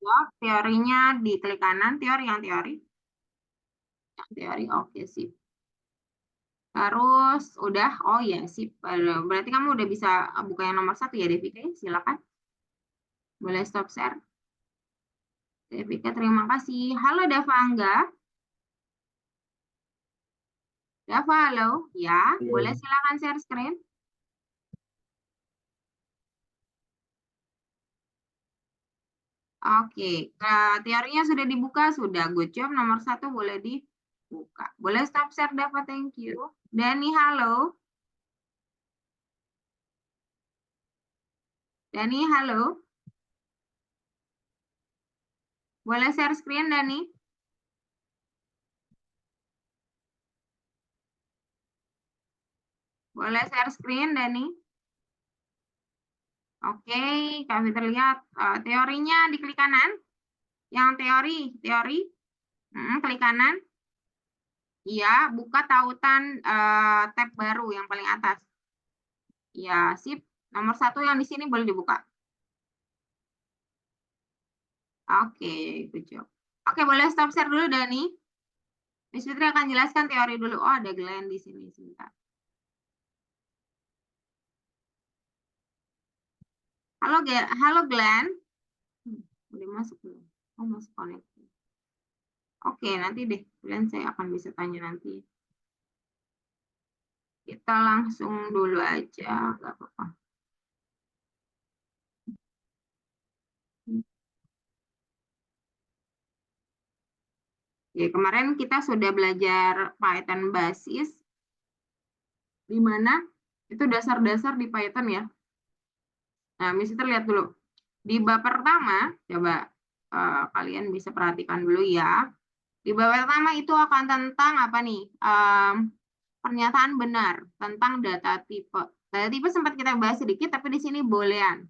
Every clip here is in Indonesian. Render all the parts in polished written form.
Jawab. Teorinya diklik kanan, teori. Yang teori, oke, sip. Terus udah, oh ya sip. Berarti kamu udah bisa buka yang nomor 1 ya, Devika. Silakan. Boleh stop share. Devika, terima kasih. Halo Dava Angga. Dava, halo. Ya, boleh silakan share screen. Oke, teorinya sudah dibuka, sudah. Good job, nomor 1 boleh dibuka. Boleh stop share, Dava, thank you. Dani, halo. Dani, halo. Boleh share screen, Dani? Boleh share screen, Dani? Oke, kami terlihat teorinya diklik kanan. Yang teori, klik kanan. Iya, buka tautan tab baru yang paling atas. Ya, sip. Nomor 1 yang di sini boleh dibuka. Oke, good job. Oke, boleh stop share dulu, Dani. Miss Fitri akan jelaskan teori dulu. Oh, ada Glenn di sini. Sebentar. Halo Glenn. Udah masuk belum? Oh, masuk connect. Oke, nanti deh. Glenn saya akan bisa tanya nanti. Kita langsung dulu aja, nggak apa-apa. Ya, kemarin kita sudah belajar Python basis, di mana itu dasar-dasar di Python ya. Nah, Miss Fitri lihat dulu. Di bab pertama, coba kalian bisa perhatikan dulu ya. Di bab pertama itu akan tentang apa nih? Pernyataan benar tentang data tipe. Data tipe sempat kita bahas sedikit, tapi di sini boolean.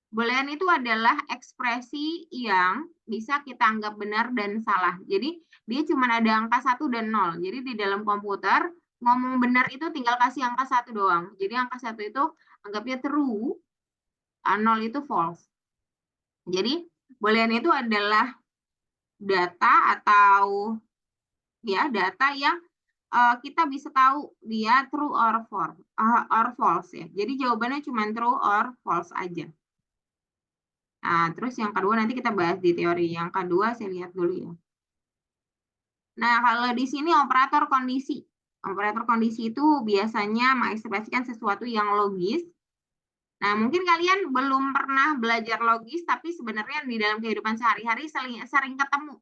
Boolean itu adalah ekspresi yang bisa kita anggap benar dan salah. Jadi dia cuma ada angka 1 dan 0. Jadi di dalam komputer ngomong benar itu tinggal kasih angka 1 doang. Jadi angka 1 itu anggapnya true, 0 itu false. Jadi boolean itu adalah data atau ya data yang kita bisa tahu dia true or false ya. Jadi jawabannya cuma true or false aja. Nah, terus yang kedua nanti kita bahas di teori. Yang kedua saya lihat dulu ya. Nah, kalau di sini operator kondisi. Operator kondisi itu biasanya mengekspresikan sesuatu yang logis. Nah, mungkin kalian belum pernah belajar logis, tapi sebenarnya di dalam kehidupan sehari-hari sering ketemu.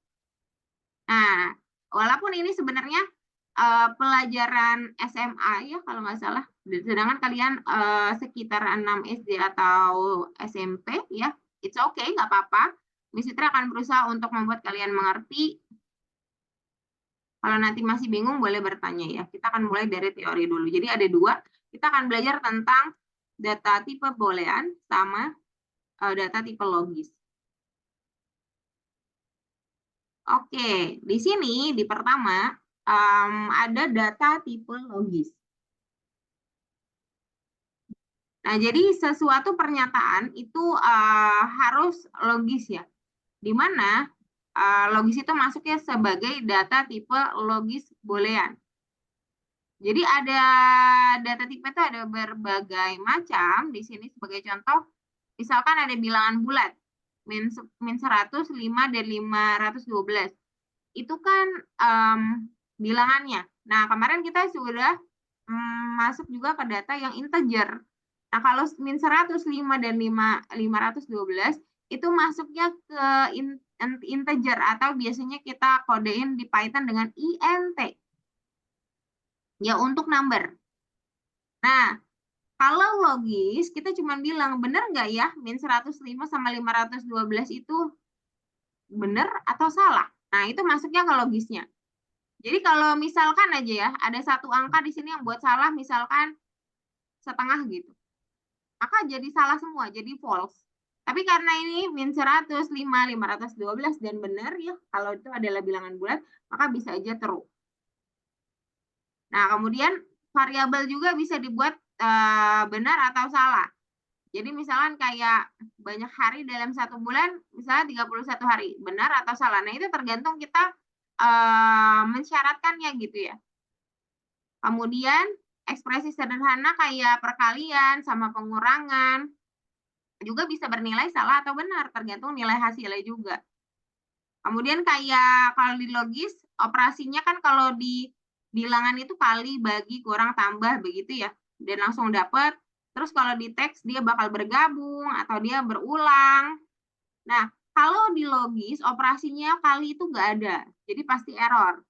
Nah, walaupun ini sebenarnya pelajaran SMA ya kalau nggak salah, sedangkan kalian sekitar 6 SD atau SMP ya, it's okay, nggak apa-apa. Miss Fitri akan berusaha untuk membuat kalian mengerti. Kalau nanti masih bingung boleh bertanya ya. Kita akan mulai dari teori dulu. Jadi ada 2, kita akan belajar tentang data tipe boolean sama data tipe logis. Oke, di sini di pertama ada data tipe logis. Nah, jadi sesuatu pernyataan itu harus logis ya. Di mana logis itu masuknya sebagai data tipe logis boolean. Jadi ada data tipe itu ada berbagai macam. Di sini sebagai contoh, misalkan ada bilangan bulat, min 100, 5, dan 512. Itu kan bilangannya. Nah, kemarin kita sudah masuk juga ke data yang integer. Nah, kalau min 100, 5, dan 512 itu masuknya ke integer atau biasanya kita kodein di Python dengan int. Ya, untuk number. Nah, kalau logis, kita cuma bilang, benar nggak ya min 105 sama 512 itu benar atau salah? Nah, itu masuknya ke logisnya. Jadi kalau misalkan aja ya, ada satu angka di sini yang buat salah, misalkan setengah gitu. Maka jadi salah semua, jadi false. Tapi karena ini min 105, 512, dan benar ya, kalau itu adalah bilangan bulat, maka bisa aja true. Nah, kemudian variabel juga bisa dibuat benar atau salah. Jadi misalkan kayak banyak hari dalam 1 bulan, misalnya 31 hari, benar atau salah. Nah, itu tergantung kita mensyaratkannya gitu ya. Kemudian ekspresi sederhana kayak perkalian sama pengurangan juga bisa bernilai salah atau benar, tergantung nilai hasilnya juga. Kemudian kayak kalau di logis, operasinya kan kalau di bilangan itu kali, bagi, kurang, tambah begitu ya, dan langsung dapat. Terus kalau di teks dia bakal bergabung atau dia berulang. Nah, kalau di logis operasinya kali itu nggak ada, jadi pasti error.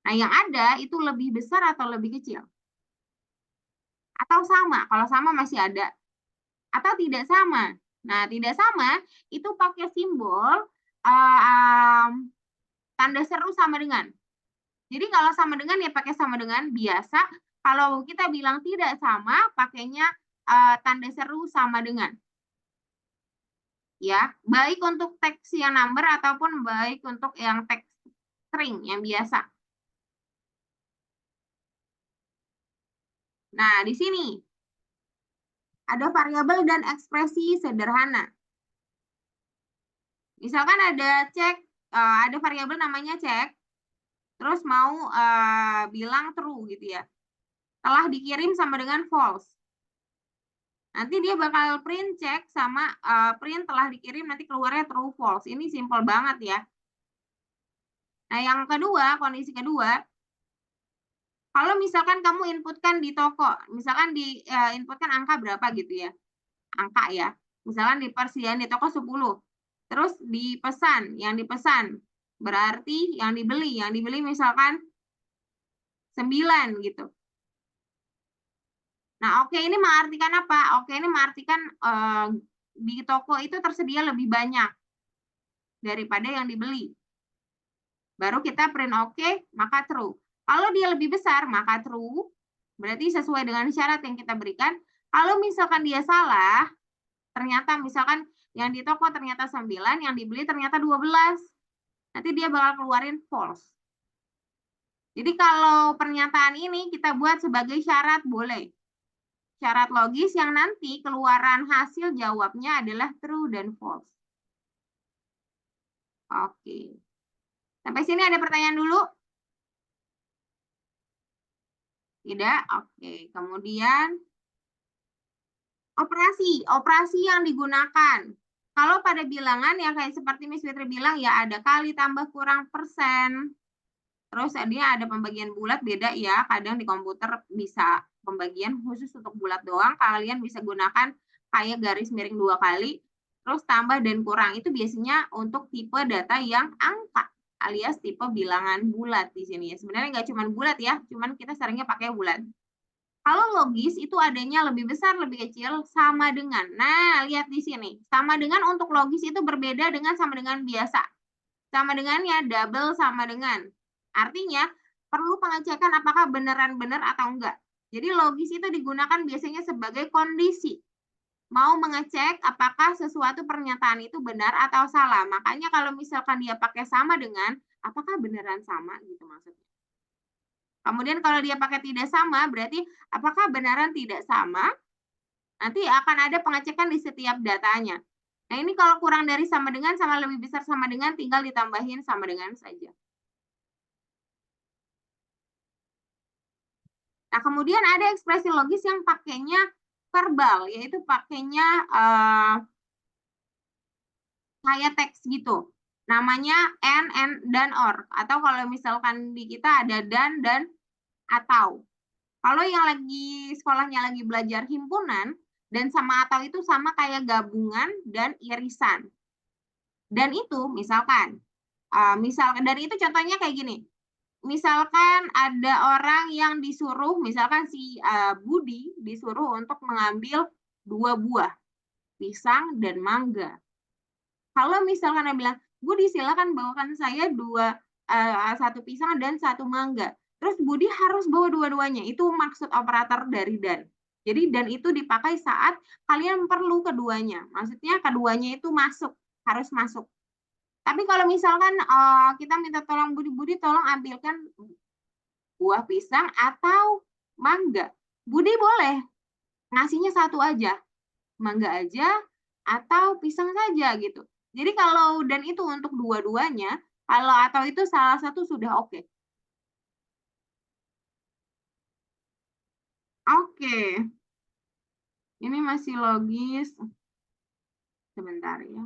Nah, yang ada itu lebih besar atau lebih kecil? Atau sama? Kalau sama masih ada. Atau tidak sama? Nah, tidak sama itu pakai simbol tanda seru sama dengan. Jadi kalau sama dengan ya pakai sama dengan biasa. Kalau kita bilang tidak sama, pakainya tanda seru sama dengan. Ya, baik untuk teks yang number ataupun baik untuk yang teks string yang biasa. Nah, di sini ada variabel dan ekspresi sederhana. Misalkan ada ada variabel namanya cek, terus mau bilang true gitu ya. Telah dikirim sama dengan false. Nanti dia bakal print cek sama print telah dikirim, nanti keluarnya true false. Ini simple banget ya. Nah, yang kedua, kondisi kedua, kalau misalkan kamu inputkan di toko, misalkan di inputkan angka berapa gitu ya. Angka ya. Misalkan di persediaan di toko 10. Terus dipesan, yang dipesan berarti yang dibeli misalkan 9 gitu. Nah, oke ini mengartikan apa? Oke ini mengartikan di toko itu tersedia lebih banyak daripada yang dibeli. Baru kita print oke, maka true. Kalau dia lebih besar, maka true. Berarti sesuai dengan syarat yang kita berikan. Kalau misalkan dia salah, ternyata misalkan yang di toko ternyata 9, yang dibeli ternyata 12. Nanti dia bakal keluarin false. Jadi kalau pernyataan ini kita buat sebagai syarat boleh. Syarat logis yang nanti keluaran hasil jawabnya adalah true dan false. Oke. Sampai sini ada pertanyaan dulu? Tidak? Oke. Kemudian operasi yang digunakan. Kalau pada bilangan ya kayak seperti Miss Fitri bilang ya ada kali tambah kurang persen. Terus dia ada pembagian bulat beda ya. Kadang di komputer bisa pembagian khusus untuk bulat doang. Kalian bisa gunakan kayak garis miring 2 kali. Terus tambah dan kurang itu biasanya untuk tipe data yang angka alias tipe bilangan bulat di sini ya. Sebenarnya nggak cuma bulat ya, cuman kita seringnya pakai bulat. Kalau logis itu adanya lebih besar, lebih kecil, sama dengan. Nah, lihat di sini. Sama dengan untuk logis itu berbeda dengan sama dengan biasa. Sama dengannya double sama dengan. Artinya, perlu pengecekan apakah beneran benar atau enggak. Jadi logis itu digunakan biasanya sebagai kondisi. Mau mengecek apakah sesuatu pernyataan itu benar atau salah. Makanya kalau misalkan dia pakai sama dengan, apakah beneran sama gitu maksudnya. Kemudian kalau dia pakai tidak sama, berarti apakah benaran tidak sama? Nanti akan ada pengecekan di setiap datanya. Nah, ini kalau kurang dari sama dengan, sama lebih besar sama dengan, tinggal ditambahin sama dengan saja. Nah, kemudian ada ekspresi logis yang pakainya verbal, yaitu pakainya kayak teks gitu. Namanya and, dan, or. Atau kalau misalkan di kita ada dan, atau. Kalau yang lagi sekolahnya lagi belajar himpunan, dan sama atau itu sama kayak gabungan dan irisan. Dan itu misalkan, dan itu contohnya kayak gini. Misalkan ada orang yang disuruh, misalkan si Budi disuruh untuk mengambil 2 buah, pisang dan mangga. Kalau misalkan dia bilang, Budi silakan bawakan saya 1 pisang dan 1 mangga. Terus Budi harus bawa dua-duanya. Itu maksud operator dari dan. Jadi dan itu dipakai saat kalian perlu keduanya. Maksudnya keduanya itu harus masuk. Tapi kalau misalkan kita minta tolong Budi tolong ambilkan buah pisang atau mangga. Budi boleh ngasihnya 1 aja. mangga aja atau pisang saja gitu. Jadi kalau dan itu untuk dua-duanya, kalau atau itu salah satu sudah oke. Oke. Ini masih logis. Sebentar ya.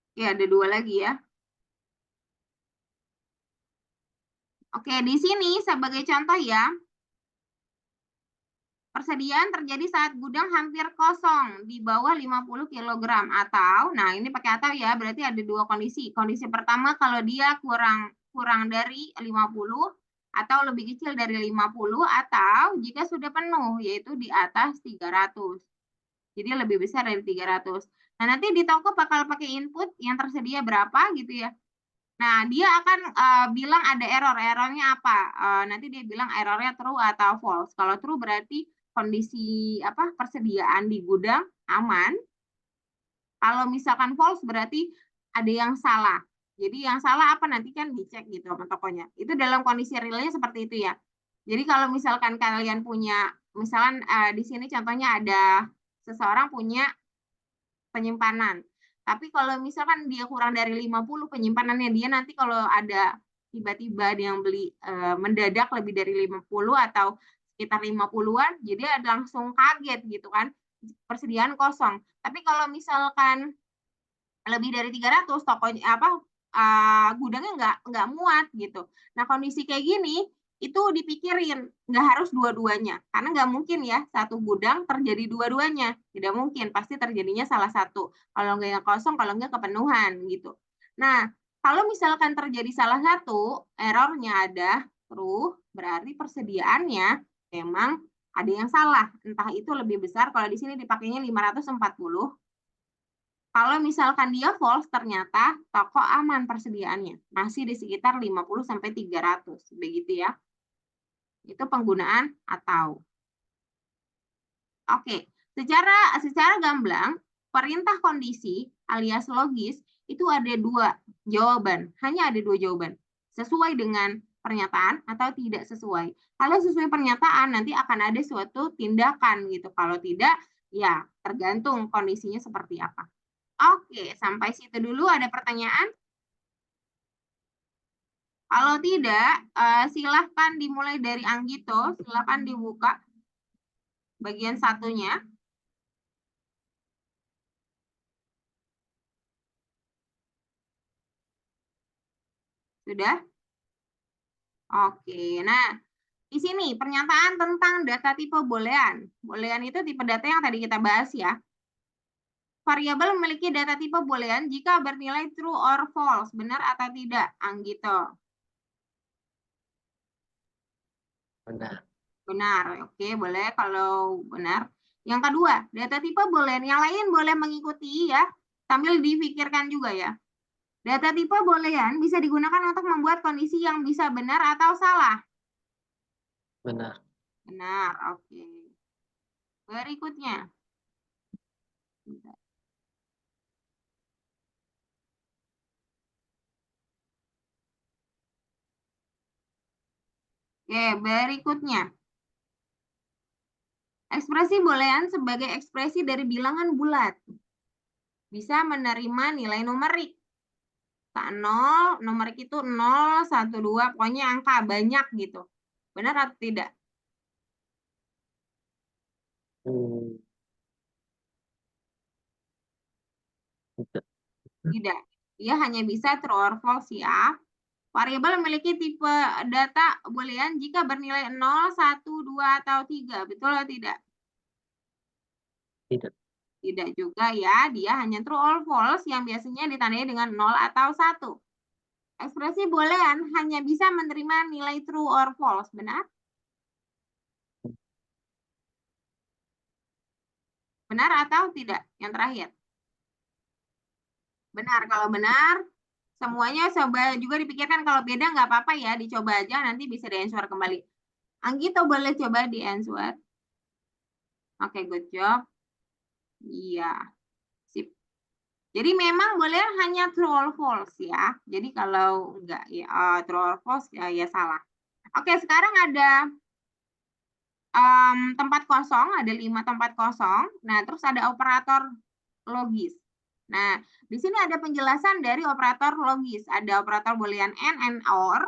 Oke, ada dua lagi ya. Oke, di sini sebagai contoh ya. Persediaan terjadi saat gudang hampir kosong di bawah 50 kg atau, nah ini pakai atau ya, berarti ada dua kondisi. Kondisi pertama kalau dia kurang dari 50 atau lebih kecil dari 50 atau jika sudah penuh yaitu di atas 300. Jadi lebih besar dari 300. Nah, nanti di toko bakal pakai input yang tersedia berapa gitu ya. Nah, dia akan bilang ada error. Errornya apa? Nanti dia bilang errornya true atau false. Kalau true berarti kondisi persediaan di gudang aman. Kalau misalkan false berarti ada yang salah. Jadi yang salah apa nanti kan dicek gitu sama tokonya. Itu dalam kondisi realnya seperti itu ya. Jadi kalau misalkan kalian punya, misalkan di sini contohnya ada seseorang punya penyimpanan. Tapi kalau misalkan dia kurang dari 50 penyimpanannya, dia nanti kalau ada tiba-tiba dia yang beli mendadak lebih dari 50 atau sekitar 50-an, jadi ada langsung kaget gitu kan, persediaan kosong. Tapi kalau misalkan lebih dari 300 tokonya gudangnya nggak muat gitu. Nah, kondisi kayak gini itu dipikirin, nggak harus dua-duanya. Karena nggak mungkin ya satu gudang terjadi dua-duanya. Tidak mungkin, pasti terjadinya salah satu. Kalau nggak yang kosong, kalau nggak kepenuhan gitu. Nah, kalau misalkan terjadi salah satu, errornya ada true, berarti persediaannya memang ada yang salah. Entah itu lebih besar, kalau di sini dipakainya 540. Kalau misalkan dia false, ternyata toko aman persediaannya. Masih di sekitar 50-300. Begitu ya. Itu penggunaan atau. Oke, secara gamblang, perintah kondisi alias logis itu ada dua jawaban. Hanya ada dua jawaban. Sesuai dengan pernyataan atau tidak sesuai. Kalau sesuai pernyataan, nanti akan ada suatu tindakan gitu. Kalau tidak, ya tergantung kondisinya seperti apa. Oke, sampai situ dulu ada pertanyaan? Kalau tidak, silahkan dimulai dari Anggito, silahkan dibuka bagian satunya. Sudah? Oke, nah di sini pernyataan tentang data tipe boolean. Boolean itu tipe data yang tadi kita bahas ya. Variabel memiliki data tipe boolean jika bernilai true or false, benar atau tidak, Anggito? Benar. Benar, oke, boleh kalau benar. Yang kedua, data tipe boolean. Yang lain boleh mengikuti ya, sambil dipikirkan juga ya. Data tipe boolean bisa digunakan untuk membuat kondisi yang bisa benar atau salah. Benar. Benar, oke. Berikutnya. Oke, berikutnya. Ekspresi boolean sebagai ekspresi dari bilangan bulat. Bisa menerima nilai numerik. 0, numerik itu 0, 1, 2, pokoknya angka banyak gitu. Benar atau tidak? Tidak. Dia hanya bisa true or false ya. Variabel memiliki tipe data boolean jika bernilai 0, 1, 2, atau 3. Betul atau tidak? Tidak. Tidak juga ya. Dia hanya true or false yang biasanya ditandai dengan 0 atau 1. Ekspresi boolean hanya bisa menerima nilai true or false. Benar? Benar atau tidak? Yang terakhir. Benar. Kalau benar, semuanya coba juga dipikirkan. Kalau beda nggak apa-apa ya. Dicoba aja, nanti bisa di-answer kembali. Anggito boleh coba di-answer. Oke, good job. Iya. Sip. Jadi memang boleh hanya true or false ya. Jadi kalau enggak ya true or false ya salah. Oke, sekarang ada tempat kosong, ada 5 tempat kosong. Nah, terus ada operator logis. Nah, di sini ada penjelasan dari operator logis. Ada operator boolean and or,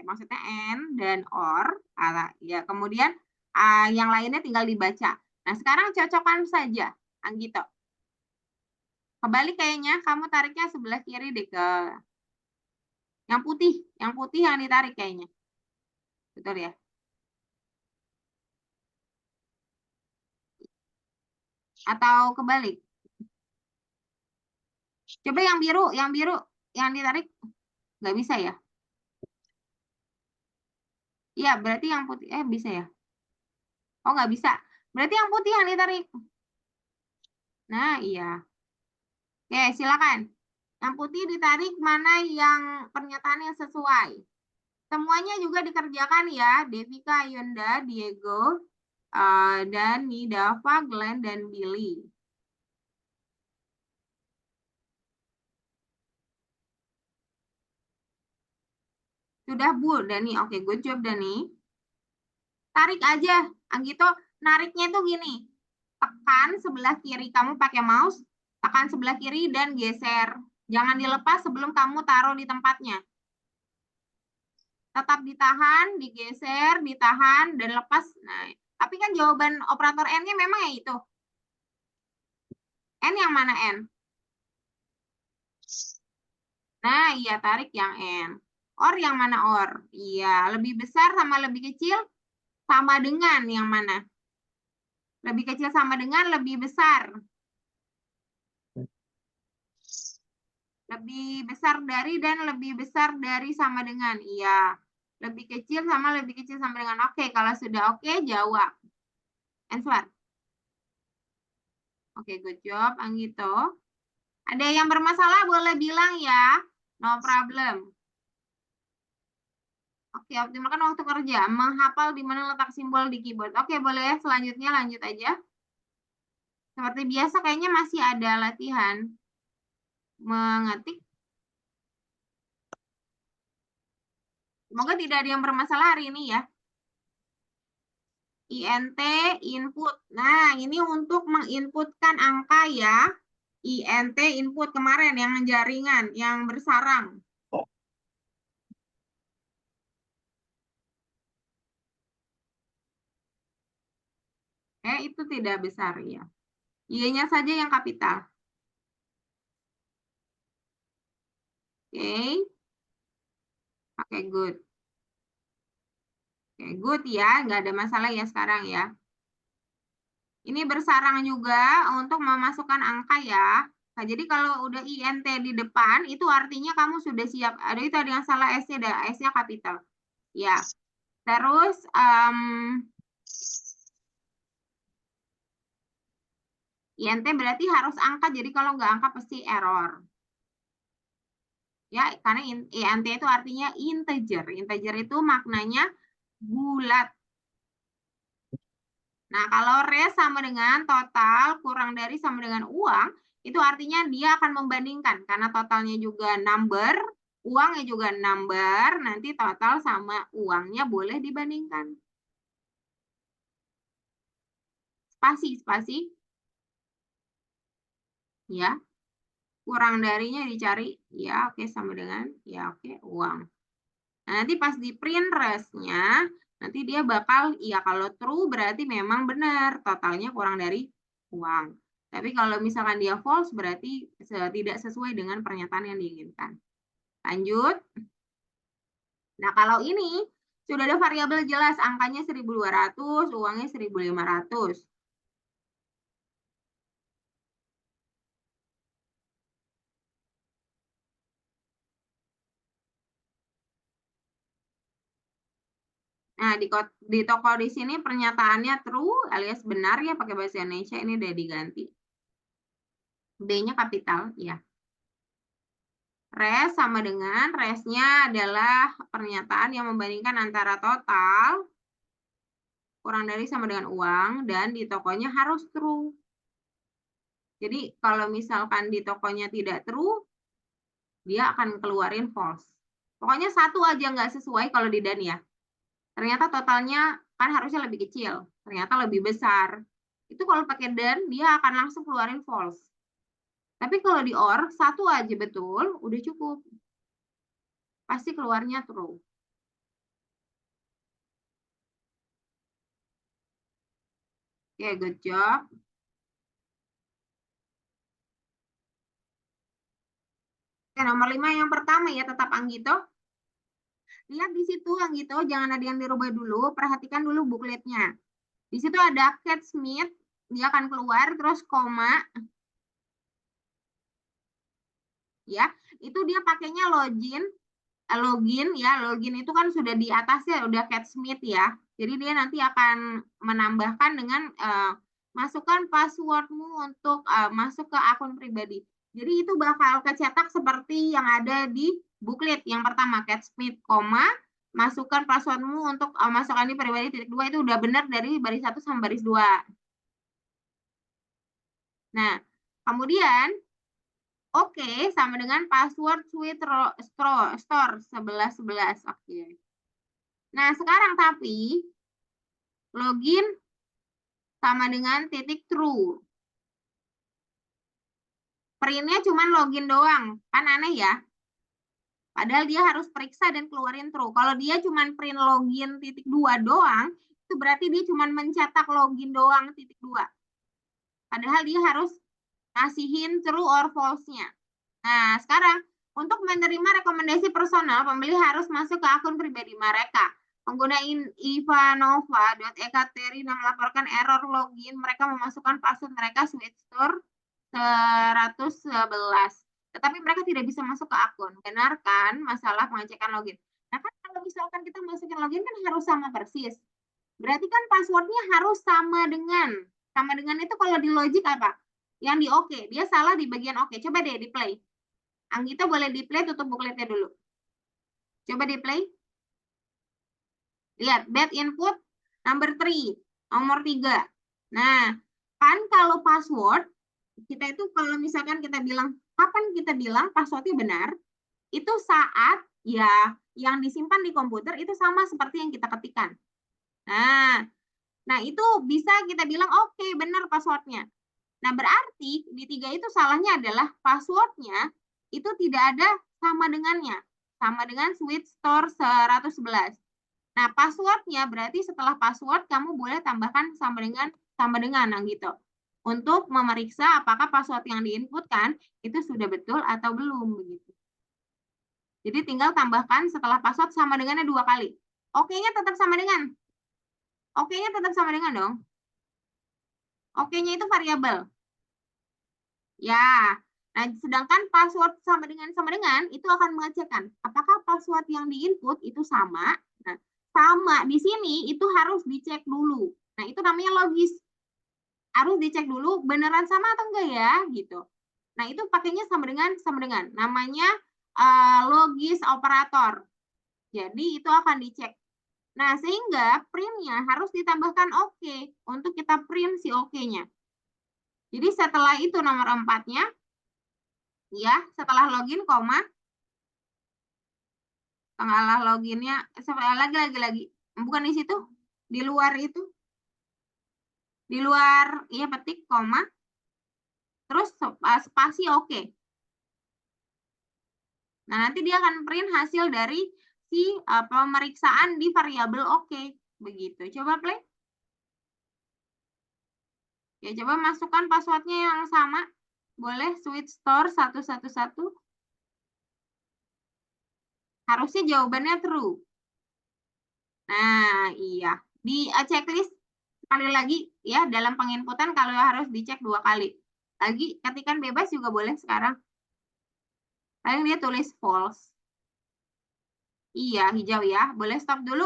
maksudnya and dan or. Ya, kemudian yang lainnya tinggal dibaca. Nah, sekarang cocokkan saja, Anggito. Kebalik kayaknya, kamu tariknya sebelah kiri deh ke yang putih yang ditarik kayaknya. Betul ya? Atau kebalik? Coba yang biru yang ditarik nggak bisa ya? Iya, berarti yang putih bisa ya? Oh, nggak bisa. Berarti yang putih yang ditarik. Nah, iya. Oke, silakan. Yang putih ditarik mana yang pernyataannya sesuai. Semuanya juga dikerjakan ya. Devika, Yunda, Diego, Dani, Dava, Glenn, dan Billy. Sudah, Bu, Dani. Oke, good job, Dani. Tarik aja. Anggito, nariknya tuh gini. Tekan sebelah kiri. Kamu pakai mouse, tekan sebelah kiri dan geser. Jangan dilepas sebelum kamu taruh di tempatnya. Tetap ditahan, digeser, ditahan, dan lepas. Nah, tapi kan jawaban operator N-nya memang ya itu. N yang mana N? Nah, iya, tarik yang N. Or yang mana or? Iya, lebih besar sama lebih kecil sama dengan yang mana? Lebih kecil sama dengan lebih besar. Lebih besar dari dan lebih besar dari sama dengan. Iya. Lebih kecil sama lebih kecil sama dengan. Oke, kalau sudah oke, jawab. Answer. Oke, good job, Anggito. Ada yang bermasalah boleh bilang ya. No problem. Oke, optimalkan waktu kerja. Menghafal di mana letak simbol di keyboard. Oke, boleh. Selanjutnya lanjut aja. Seperti biasa kayaknya masih ada latihan mengetik. Semoga tidak ada yang bermasalah hari ini ya. INT input. Nah, ini untuk menginputkan angka ya. INT input kemarin yang jaringan, yang bersarang. Itu tidak besar ya. Y-nya saja yang kapital. Oke. Oke, good. Oke, good ya. Nggak ada masalah ya sekarang ya. Ini bersarang juga untuk memasukkan angka ya. Nah, jadi kalau udah INT di depan, itu artinya kamu sudah siap. Ada itu ada yang salah S-nya, ada S-nya kapital. Ya. Terus, INT berarti harus angka, jadi kalau nggak angka pasti error. Ya, karena INT itu artinya integer. Integer itu maknanya bulat. Nah, kalau res sama dengan total kurang dari sama dengan uang, itu artinya dia akan membandingkan. Karena totalnya juga number, uangnya juga number, nanti total sama uangnya boleh dibandingkan. Spasi, spasi. Ya. Kurang darinya dicari. Ya, oke, sama dengan, ya, oke, uang. Nah, nanti pas di print resnya, nanti dia bakal, ya kalau true berarti memang benar, totalnya kurang dari uang. Tapi kalau misalkan dia false, berarti tidak sesuai dengan pernyataan yang diinginkan. Lanjut. Nah, kalau ini, sudah ada variabel jelas, angkanya 1.200, uangnya 1.500. Nah, di toko di sini pernyataannya true alias benar ya, pakai bahasa Indonesia, ini udah diganti. B-nya kapital, ya. Res sama dengan, resnya adalah pernyataan yang membandingkan antara total kurang dari sama dengan uang, dan di tokonya harus true. Jadi, kalau misalkan di tokonya tidak true, dia akan keluarin false. Pokoknya satu aja nggak sesuai kalau di Dan ya. Ternyata totalnya Kan harusnya lebih kecil, ternyata lebih besar. Itu kalau pakai dan, dia akan langsung keluarin false. Tapi kalau di or, satu aja betul, udah cukup. Pasti keluarnya true. Oke, good job. Oke, nomor 5 yang pertama ya, tetap Anggito. Lihat di situ Anggito, jangan ada yang dirubah dulu, perhatikan dulu bukletnya. Di situ ada Kate Smith, dia akan keluar, terus koma. Ya, itu dia pakainya login ya, login itu kan sudah di atasnya udah Kate Smith ya. Jadi dia nanti akan menambahkan dengan masukkan passwordmu untuk masuk ke akun pribadi. Jadi itu bakal kecetak seperti yang ada di booklet yang pertama, Kate Smith, masukkan passwordmu untuk masukkan di pribadi titik 2, itu udah benar dari baris 1 sampai baris 2. Nah, kemudian oke, sama dengan password Sweet Store 1111. Oke. Nah, sekarang tapi login sama dengan titik true. Printnya cuma login doang. Kan aneh ya? Padahal dia harus periksa dan keluarin true. Kalau dia cuma print login titik 2 doang, itu berarti dia cuma mencetak login doang titik 2. Padahal dia harus ngasihin true or false-nya. Nah, sekarang untuk menerima rekomendasi personal, pembeli harus masuk ke akun pribadi mereka. Pengguna Ivanova.Ekaterina melaporkan error login. Mereka memasukkan password mereka Sweet Store 111. Tetapi mereka tidak bisa masuk ke akun. Benarkan masalah pengecekan login. Nah, kan kalau misalkan kita masukin login kan harus sama persis. Berarti kan passwordnya harus sama dengan. Sama dengan itu kalau di logic apa? Yang di oke. Dia salah di bagian oke. Coba deh di play. Anggito boleh di play, tutup bukletnya dulu. Coba di play. Lihat, bad input number 3, nomor 3. Nah, kan kalau password, kita itu kalau misalkan kita bilang, kapan kita bilang passwordnya benar, itu saat ya yang disimpan di komputer itu sama seperti yang kita ketikkan. Nah itu bisa kita bilang oke, benar passwordnya. Nah, berarti di 3 itu salahnya adalah passwordnya itu tidak ada sama dengannya. Sama dengan Sweet Store 111. Nah, passwordnya berarti setelah password kamu boleh tambahkan sama dengan nah gitu. Untuk memeriksa apakah password yang diinputkan itu sudah betul atau belum begitu. Jadi tinggal tambahkan setelah password sama dengannya 2 kali. Oke-nya tetap sama dengan. Oke-nya tetap sama dengan dong. Oke-nya itu variabel. Ya. Nah, sedangkan password sama dengan itu akan mengecekkan apakah password yang diinput itu sama. Nah, sama di sini itu harus dicek dulu. Nah, itu namanya logis. Harus dicek dulu beneran sama atau enggak ya, gitu. Nah, itu pakainya sama dengan namanya logis operator. Jadi, itu akan dicek. Nah, sehingga print-nya harus ditambahkan oke untuk kita print si oke-nya. Jadi, setelah itu nomor 4-nya, ya, setelah login, setelah loginnya, lagi, bukan di situ, di luar itu, di luar, iya petik, koma, terus spasi oke. Nah, nanti dia akan print hasil dari si pemeriksaan di variabel oke. Begitu. Coba play. Ya, coba masukkan passwordnya yang sama. Boleh, Sweet Store 111. Harusnya jawabannya true. Nah, iya. Di checklist sekali lagi ya, dalam penginputan kalau harus dicek 2 kali. Lagi, ketikan bebas juga boleh sekarang. Paling dia tulis false. Iya, hijau ya. Boleh stop dulu.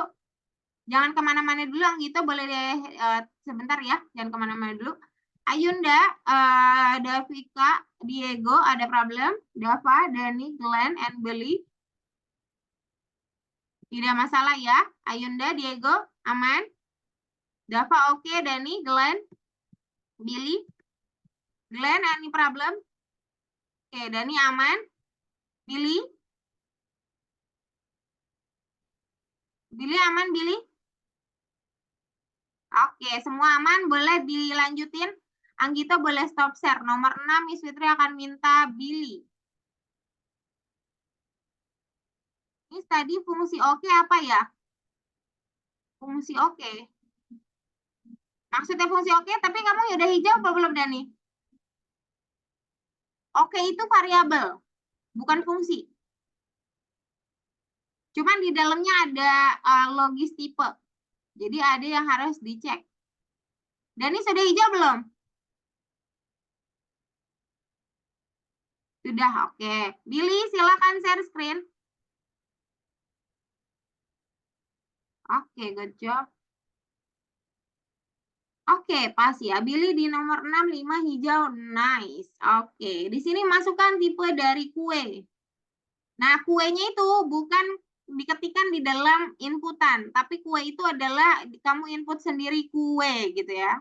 Jangan kemana-mana dulu, Anggito. Boleh deh sebentar ya. Jangan kemana-mana dulu. Ayunda, Davika, Diego, ada problem? Dava, Dani, Glenn, and Billy. Tidak masalah ya. Ayunda, Diego, aman? Dava oke, Dani, Glenn, Billy. Glenn, any problem? Oke, Dani aman? Billy? Billy aman, Billy? Oke, semua aman? Boleh dilanjutin? Anggito boleh stop share. Nomor 6, Miss Fitri akan minta Billy. Miss, tadi fungsi oke apa ya? Fungsi oke. Maksudnya fungsi oke, tapi kamu udah hijau apa belum, Dani? Oke itu variabel, bukan fungsi. Cuman di dalamnya ada logis tipe. Jadi ada yang harus dicek. Dani sudah hijau belum? Sudah, oke. Billy, silakan share screen. Oke, good job. Oke, pas ya. Billy di nomor 6, 5 hijau. Nice. Oke, di sini masukkan tipe dari kue. Nah, kuenya itu bukan diketikkan di dalam inputan, tapi kue itu adalah kamu input sendiri kue gitu ya.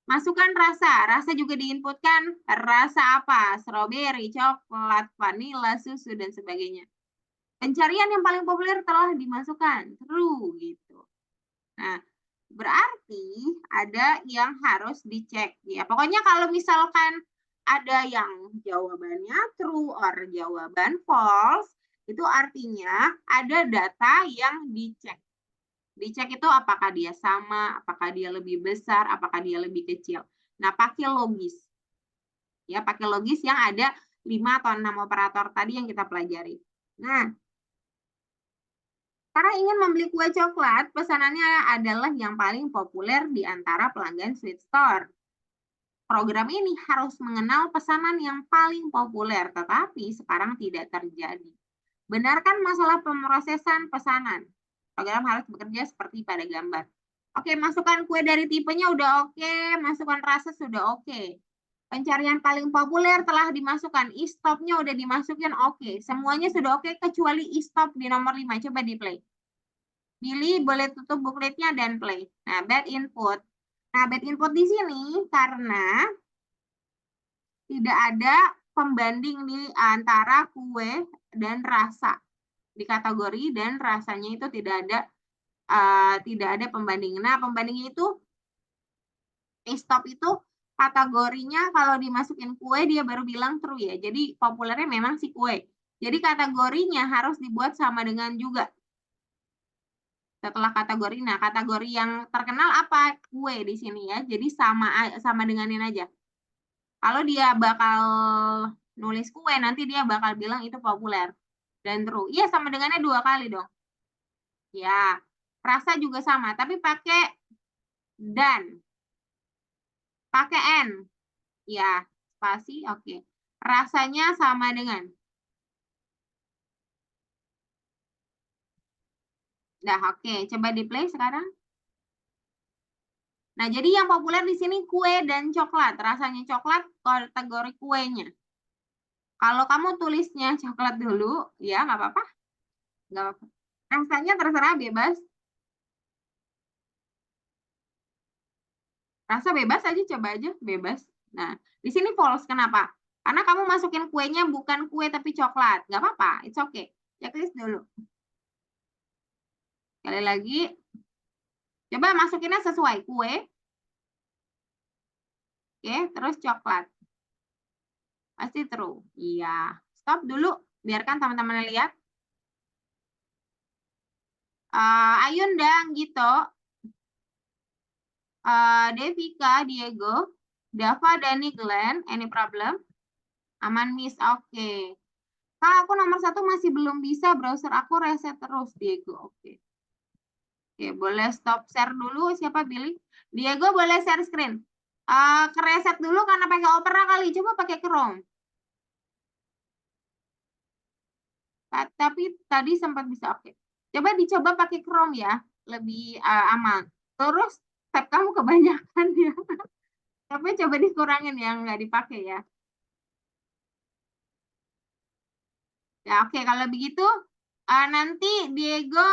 Masukkan rasa juga diinputkan rasa apa? Strawberry, coklat, vanila, susu, dan sebagainya. Pencarian yang paling populer telah dimasukkan. True gitu. Nah, berarti ada yang harus dicek ya. Pokoknya kalau misalkan ada yang jawabannya true or jawaban false, itu artinya ada data yang dicek. Dicek itu apakah dia sama, apakah dia lebih besar, apakah dia lebih kecil. Nah, pakai logis. Ya, pakai logis yang ada 5 atau 6 operator tadi yang kita pelajari. Nah, karena ingin membeli kue coklat, pesanannya adalah yang paling populer di antara pelanggan Sweet Store. Program ini harus mengenal pesanan yang paling populer, tetapi sekarang tidak terjadi. Benarkan masalah pemrosesan pesanan. Program harus bekerja seperti pada gambar. Oke, masukkan kue dari tipenya udah oke, masukkan rasa sudah oke. Pencarian paling populer telah dimasukkan, e-stopnya udah dimasukin oke. Semuanya sudah oke kecuali e-stop di nomor 5. Coba di play. Billy boleh tutup bookletnya dan play. Nah, bad input. Nah, bad input di sini karena tidak ada pembanding di antara kue dan rasa. Di kategori dan rasanya itu tidak ada pembanding. Nah, pembandingnya itu stop itu kategorinya kalau dimasukin kue dia baru bilang true ya. Jadi populernya memang si kue. Jadi kategorinya harus dibuat sama dengan juga. Setelah kategori, nah kategori yang terkenal apa? Kue di sini ya. Jadi sama denganin aja. Kalau dia bakal nulis kue, nanti dia bakal bilang itu populer dan true. Iya, sama dengannya 2 kali dong. Ya, rasa juga sama, tapi pakai dan. Pakai N. Ya, spasi, oke. Rasanya sama dengan. Nah, oke. Coba di play sekarang. Nah, jadi yang populer di sini kue dan coklat. Rasanya coklat, kategori kuenya. Kalau kamu tulisnya coklat dulu, ya nggak apa-apa. Nggak apa-apa. Rasanya terserah bebas. Rasa bebas aja, coba aja bebas. Nah, di sini false. Kenapa? Karena kamu masukin kuenya bukan kue tapi coklat. Nggak apa-apa, it's okay. Checklist dulu. Sekali lagi. Coba masukinnya sesuai kue. Oke, terus coklat. Pasti true. Iya. Stop dulu. Biarkan teman-teman lihat. Ayun dan gitu. Devika, Diego, Dava, Dani, Glenn. Any problem? Aman, Miss. Oke. Kak, aku nomor 1 masih belum bisa. Browser aku reset terus, Diego. Oke. Oke, boleh stop share dulu. Siapa pilih? Diego boleh share screen. Kereset dulu karena pakai Opera kali. Coba pakai Chrome. Tapi tadi sempat bisa. Oke. Coba dicoba pakai Chrome ya. Lebih aman. Terus tab kamu kebanyakan ya. Tapi coba dikurangin yang nggak dipakai ya. Ya oke, kalau begitu nanti Diego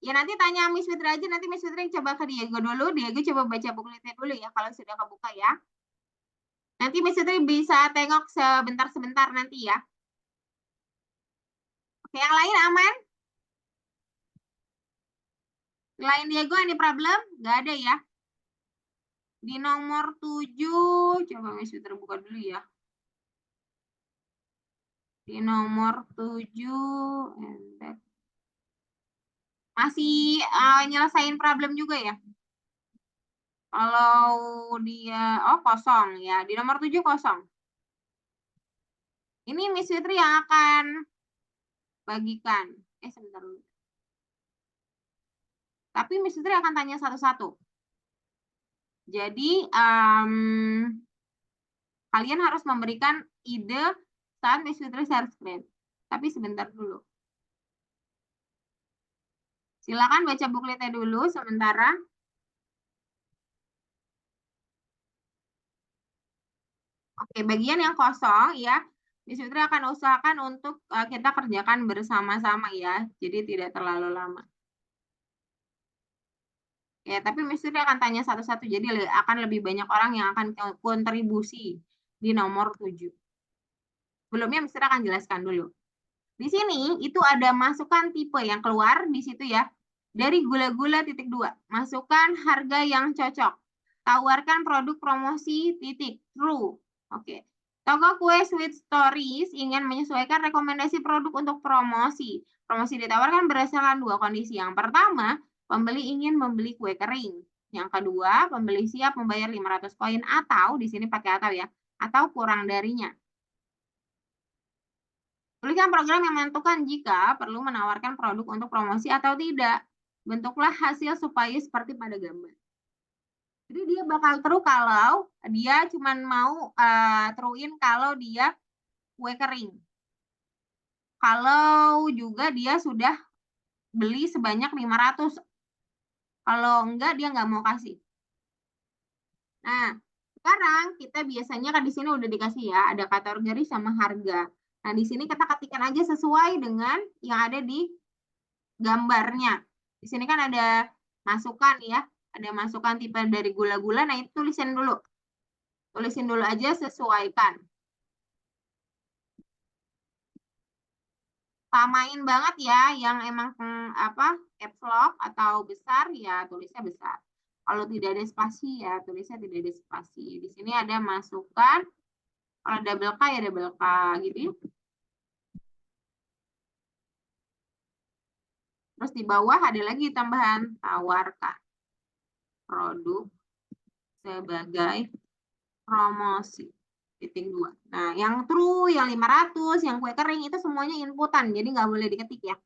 ya nanti tanya Miss Fitri aja, nanti Miss Fitri coba ke Diego dulu, Diego coba baca bukunya dulu ya kalau sudah kebuka ya. Nanti Miss Fitri bisa tengok sebentar-sebentar nanti ya. Oke, yang lain aman? Selain Diego, any problem? Nggak ada ya? Di nomor 7, coba Miss terbuka dulu ya. Di nomor 7, masih nyelesain problem juga ya? Kalau dia, oh kosong ya, di nomor 7 kosong. Ini Miss Fitri yang akan bagikan. Sebentar dulu. Tapi Miss Fitri akan tanya satu-satu. Jadi, kalian harus memberikan ide saat Miss Fitri share screen. Tapi sebentar dulu. Silakan baca bukletnya dulu sementara. Oke, bagian yang kosong ya, Miss Fitri akan usahakan untuk kita kerjakan bersama-sama ya, jadi tidak terlalu lama. Ya, tapi Miss Fitri akan tanya satu-satu, jadi akan lebih banyak orang yang akan kontribusi di nomor 7. Sebelumnya Miss Fitri akan jelaskan dulu. Di sini itu ada masukan tipe yang keluar di situ ya. Dari gula-gula titik 2, masukkan harga yang cocok. Tawarkan produk promosi titik true. Oke. Toko kue Sweet Stories ingin menyesuaikan rekomendasi produk untuk promosi. Promosi ditawarkan berdasarkan dua kondisi. Yang pertama, pembeli ingin membeli kue kering. Yang kedua, pembeli siap membayar 500 koin atau di sini pakai atau ya, atau kurang darinya. Tuliskan program yang menentukan jika perlu menawarkan produk untuk promosi atau tidak. Bentuklah hasil supaya seperti pada gambar. Jadi dia bakal true kalau dia cuma mau truein kalau dia kue kering. Kalau juga dia sudah beli sebanyak 500. Kalau enggak dia nggak mau kasih. Nah, sekarang kita biasanya kan di sini udah dikasih ya, ada kategori sama harga. Nah, di sini kita ketikkan aja sesuai dengan yang ada di gambarnya. Di sini kan ada masukan ya, ada masukan tipe dari gula-gula. Nah, itu tulisin dulu. Tulisin dulu aja, sesuaikan. Samain banget ya, yang emang caps lock atau besar ya tulisnya besar. Kalau tidak ada spasi ya tulisnya tidak ada spasi. Di sini ada masukan. Kalau double K ya double K gitu ya. Terus di bawah ada lagi tambahan tawarkan produk sebagai promosi. Titik 2. Nah, yang true, yang 500, yang kue kering itu semuanya inputan, jadi nggak boleh diketik ya.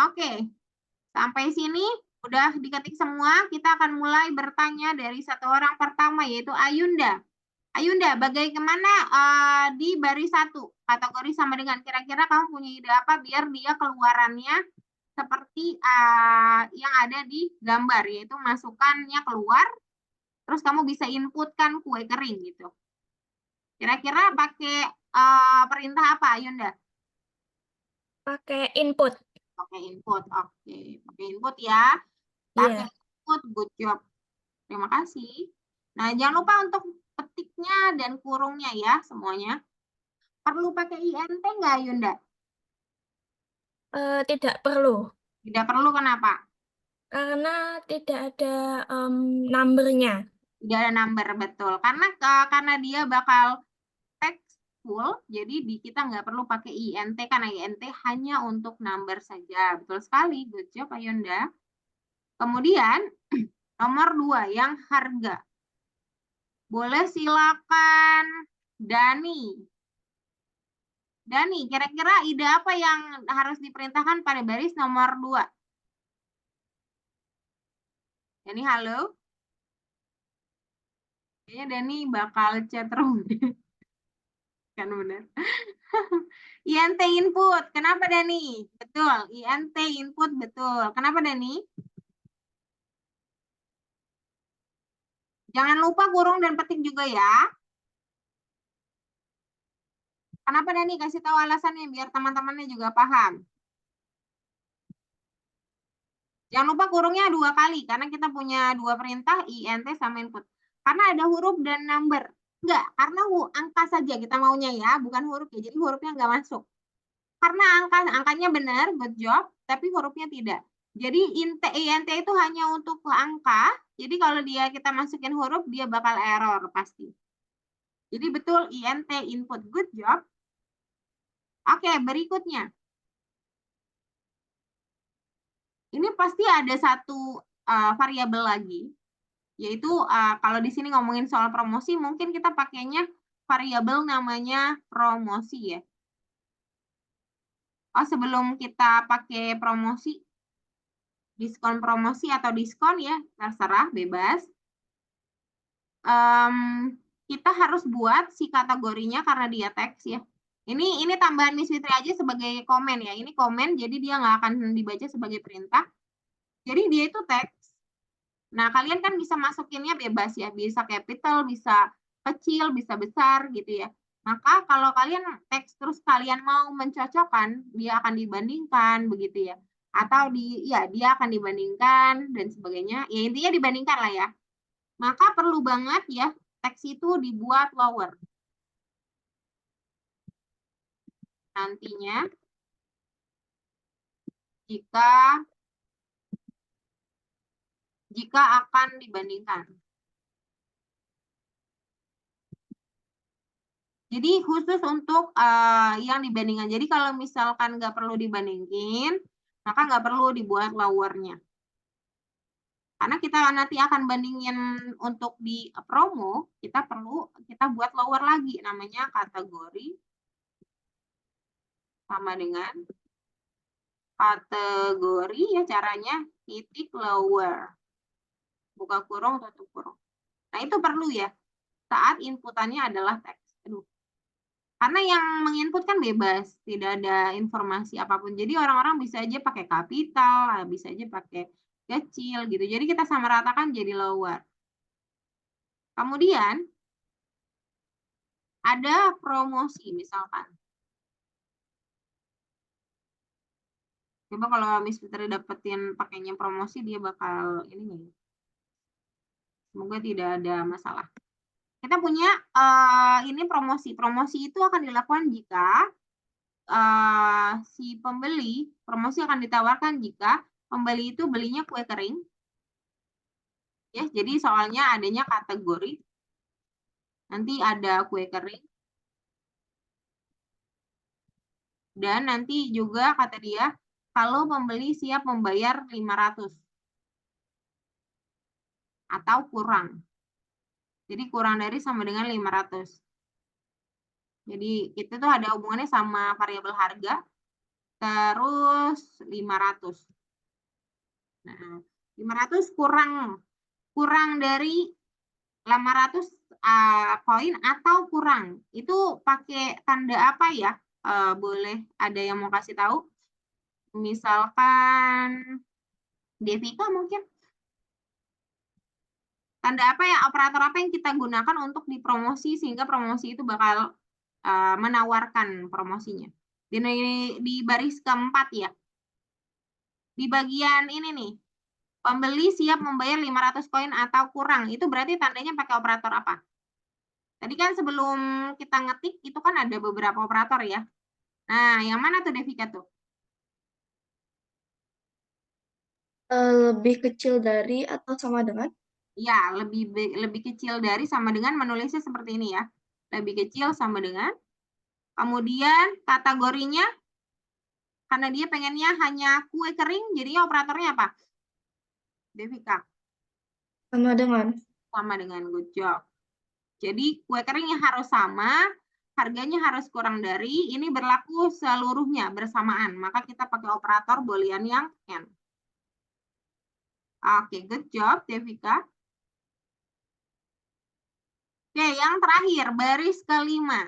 Oke, sampai sini udah diketik semua. Kita akan mulai bertanya dari satu orang pertama, yaitu Ayunda. Ayunda, bagaimana di baris 1? Kategori sama dengan, kira-kira kamu punya ide apa biar dia keluarannya seperti yang ada di gambar, yaitu masukannya keluar, terus kamu bisa inputkan kue kering gitu. Kira-kira pakai perintah apa, Ayunda? Pakai input. Pakai input, oke. Pakai input ya. Pakai input, good job. Terima kasih. Nah, jangan lupa untuk petiknya dan kurungnya ya semuanya. Perlu pakai INT nggak, Ayunda? Tidak perlu. Tidak perlu, kenapa? Karena tidak ada number-nya. Tidak ada number, betul. Karena dia bakal textful, jadi kita nggak perlu pakai INT, karena INT hanya untuk number saja. Betul sekali, good job Ayunda. Kemudian, nomor 2, yang harga. Boleh silakan Dani. Dani, kira-kira ide apa yang harus diperintahkan pada baris nomor 2? Dani, halo? Kayaknya Dani bakal chat room. Kan benar. INT input. Kenapa Dani? Betul, INT input betul. Kenapa Dani? Jangan lupa kurung dan petik juga ya. Kenapa Dani? Kasih tahu alasannya biar teman-temannya juga paham. Jangan lupa kurungnya 2 kali karena kita punya 2 perintah INT sama input. Karena ada huruf dan number. Enggak, karena angka saja kita maunya ya, bukan huruf ya. Jadi hurufnya enggak masuk. Karena angkanya benar, good job, tapi hurufnya tidak. Jadi int itu hanya untuk angka. Jadi kalau kita masukin huruf, dia bakal error pasti. Jadi betul int input. Good job. Oke, berikutnya. Ini pasti ada satu variabel lagi, yaitu kalau di sini ngomongin soal promosi, mungkin kita pakainya variabel namanya promosi ya. Oh, sebelum kita pakai promosi, diskon promosi atau diskon ya, terserah, bebas. Kita harus buat si kategorinya karena dia teks ya. Ini tambahan Miss Fitri aja sebagai komen ya. Ini komen, jadi dia nggak akan dibaca sebagai perintah. Jadi dia itu teks. Nah, kalian kan bisa masukinnya bebas ya. Bisa capital, bisa kecil, bisa besar gitu ya. Maka kalau kalian teks terus kalian mau mencocokkan, dia akan dibandingkan begitu ya. Atau dia akan dibandingkan dan sebagainya. Ya intinya dibandingkan lah ya. Maka perlu banget ya teks itu dibuat lower. Nantinya jika akan dibandingkan. Jadi khusus untuk yang dibandingkan. Jadi kalau misalkan nggak perlu dibandingin, maka nggak perlu dibuat lowernya. Karena kita nanti akan bandingin untuk di promo, kita buat lower lagi. Namanya kategori sama dengan kategori ya caranya titik lower. Buka kurung, tutup kurung. Nah itu perlu ya saat inputannya adalah teks. Karena yang menginput kan bebas, tidak ada informasi apapun. Jadi orang-orang bisa aja pakai kapital, bisa aja pakai kecil gitu. Jadi kita samaratakan jadi lower. Kemudian ada promosi misalkan. Coba kalau Miss Fitri dapetin pakainya promosi, dia bakal ini nih. Semoga tidak ada masalah. Kita punya ini promosi. Promosi itu akan dilakukan jika si pembeli, promosi akan ditawarkan jika pembeli itu belinya kue kering. Ya, jadi soalnya adanya kategori. Nanti ada kue kering. Dan nanti juga kata dia, kalau pembeli siap membayar 500 atau kurang. Jadi kurang dari sama dengan 500. Jadi itu tuh ada hubungannya sama variabel harga terus 500. Nah, 500 kurang dari 500 koin atau kurang. Itu pakai tanda apa ya? Boleh ada yang mau kasih tahu? Misalkan Devika mungkin. Tanda apa ya, operator apa yang kita gunakan untuk dipromosi sehingga promosi itu bakal menawarkan promosinya. Di baris keempat ya. Di bagian ini nih. Pembeli siap membayar 500 koin atau kurang. Itu berarti tandanya pakai operator apa? Tadi kan sebelum kita ngetik itu kan ada beberapa operator ya. Nah, yang mana tuh Devika tuh? Lebih kecil dari atau sama dengan? Ya, lebih kecil dari sama dengan menulisnya seperti ini ya. Lebih kecil sama dengan. Kemudian kategorinya karena dia pengennya hanya kue kering, jadi operatornya apa? Devika. Sama dengan. Sama dengan, good job. Jadi kue keringnya harus sama, harganya harus kurang dari, ini berlaku seluruhnya bersamaan. Maka kita pakai operator boolean yang N. Oke, good job Devika. Oke, yang terakhir, baris kelima.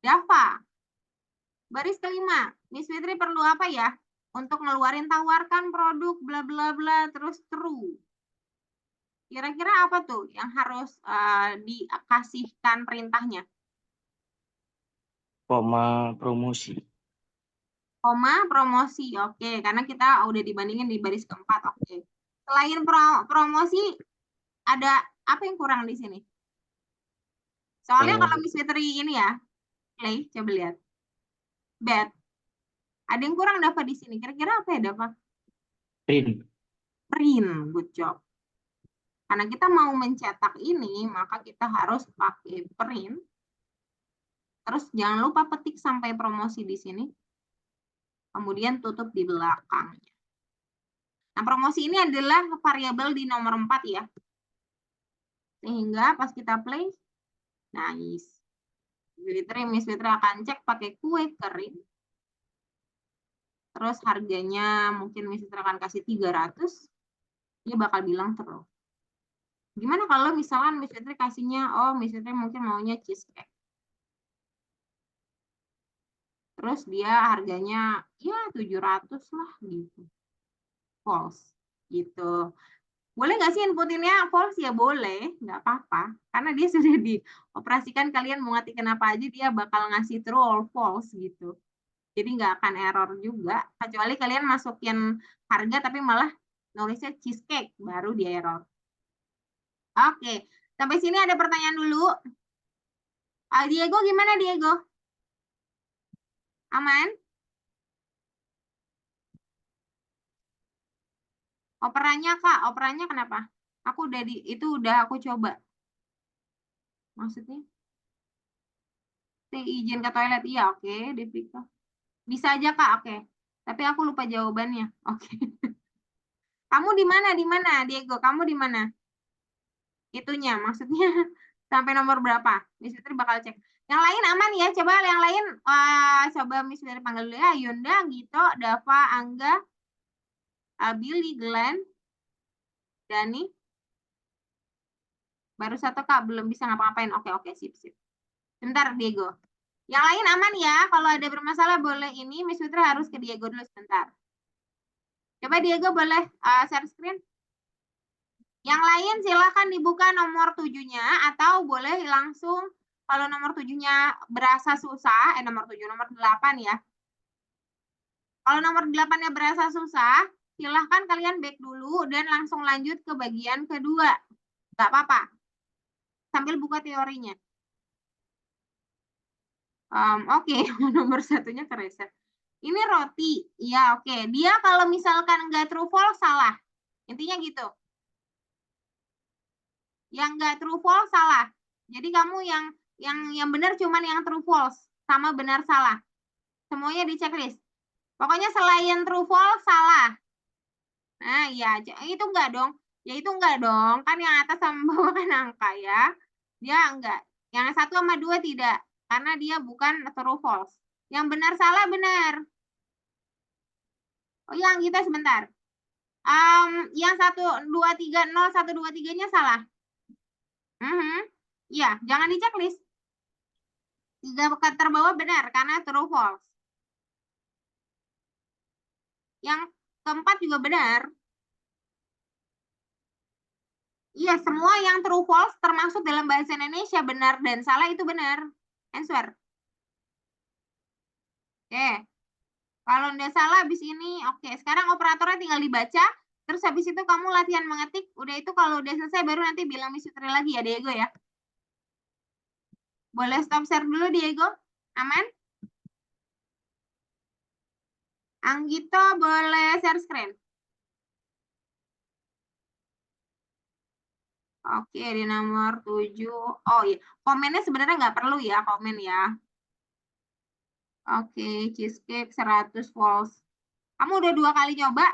Dava. Baris kelima, Miss Fitri perlu apa ya? Untuk ngeluarin tawarkan produk bla bla bla terus true. Kira-kira apa tuh yang harus dikasihkan perintahnya? Koma promosi. Koma promosi, oke. Karena kita udah dibandingin di baris keempat, oke. Selain promosi, ada apa yang kurang di sini? Soalnya kalau Miss Fitri ini ya, play, coba lihat. Bet. Ada yang kurang Dava di sini. Kira-kira apa ya Dava? Print. Print, good job. Karena kita mau mencetak ini, maka kita harus pakai print. Terus jangan lupa petik sampai promosi di sini. Kemudian tutup di belakangnya. Nah, promosi ini adalah variabel di nomor 4 ya. Sehingga pas kita play, nice. Miss Fitri akan cek pakai kue kering. Terus harganya mungkin Miss Fitri akan kasih 300. Dia bakal bilang terus. Gimana kalau misalkan Miss Fitri kasihnya, Miss Fitri mungkin maunya cheesecake. Terus dia harganya ya 700 lah gitu. False gitu. Boleh nggak sih inputinnya false? Ya boleh, nggak apa-apa. Karena dia sudah dioperasikan, kalian mau ngetik kenapa aja dia bakal ngasih true or false gitu. Jadi nggak akan error juga, kecuali kalian masukin harga tapi malah nulisnya cheesecake, baru dia error. Oke, sampai sini ada pertanyaan dulu. Diego gimana Diego? Aman? Operannya Kak, operannya kenapa? Aku udah itu udah aku coba. Maksudnya? Izin ke toilet, iya oke, Devika. Bisa aja Kak, oke. Tapi aku lupa jawabannya. Oke. Kamu di mana? Di mana, Diego? Kamu di mana? Itunya, maksudnya sampai nomor berapa? Miss Fitri bakal cek. Yang lain aman ya? Coba yang lain coba Miss Fitri panggil dulu ya. Yunda, Gito, Dava, Angga, Billy, Glenn, Dani. Baru satu Kak, belum bisa ngapa-ngapain. Oke, sip. Sebentar, Diego. Yang lain aman ya? Kalau ada bermasalah boleh ini. Miss Fitri harus ke Diego dulu sebentar. Coba Diego boleh share screen. Yang lain silahkan dibuka nomor 7-nya atau boleh langsung kalau nomor 7-nya berasa susah, nomor 7, nomor 8 ya. Kalau nomor 8-nya berasa susah, silahkan kalian back dulu dan langsung lanjut ke bagian kedua. Nggak apa-apa. Sambil buka teorinya. Oke, nomor 1-nya kereset. Ini roti. Ya, oke. Dia kalau misalkan nggak true false salah. Intinya gitu. Yang nggak true false salah. Jadi kamu yang benar cuman yang true false sama benar salah. Semuanya di checklist. Pokoknya selain true false salah. Nah, ya itu enggak dong. Ya itu enggak dong. Kan yang atas sama bawah kan angka ya. Dia enggak. Yang 1 sama 2 tidak. Karena dia bukan true false. Yang benar salah benar. Oh, yang kita sebentar. Yang 1 2 3 0 1 2 3-nya salah. Ya, jangan di checklist. 3 terbawah benar karena true false. Yang keempat juga benar. Iya, semua yang true false termasuk dalam bahasa Indonesia benar dan salah itu benar. Answer. Oke. Kalau nggak salah habis ini, oke. Sekarang operatornya tinggal dibaca. Terus habis itu kamu latihan mengetik. Udah itu kalau udah selesai baru nanti bilang Miss Fitri lagi ya, Diego ya. Boleh stop share dulu, Diego? Aman? Anggito boleh share screen. Oke, di nomor 7. Oh iya, komennya sebenarnya nggak perlu ya, komen ya. Oke, cheesecake 100 volts. Kamu udah 2 kali nyoba?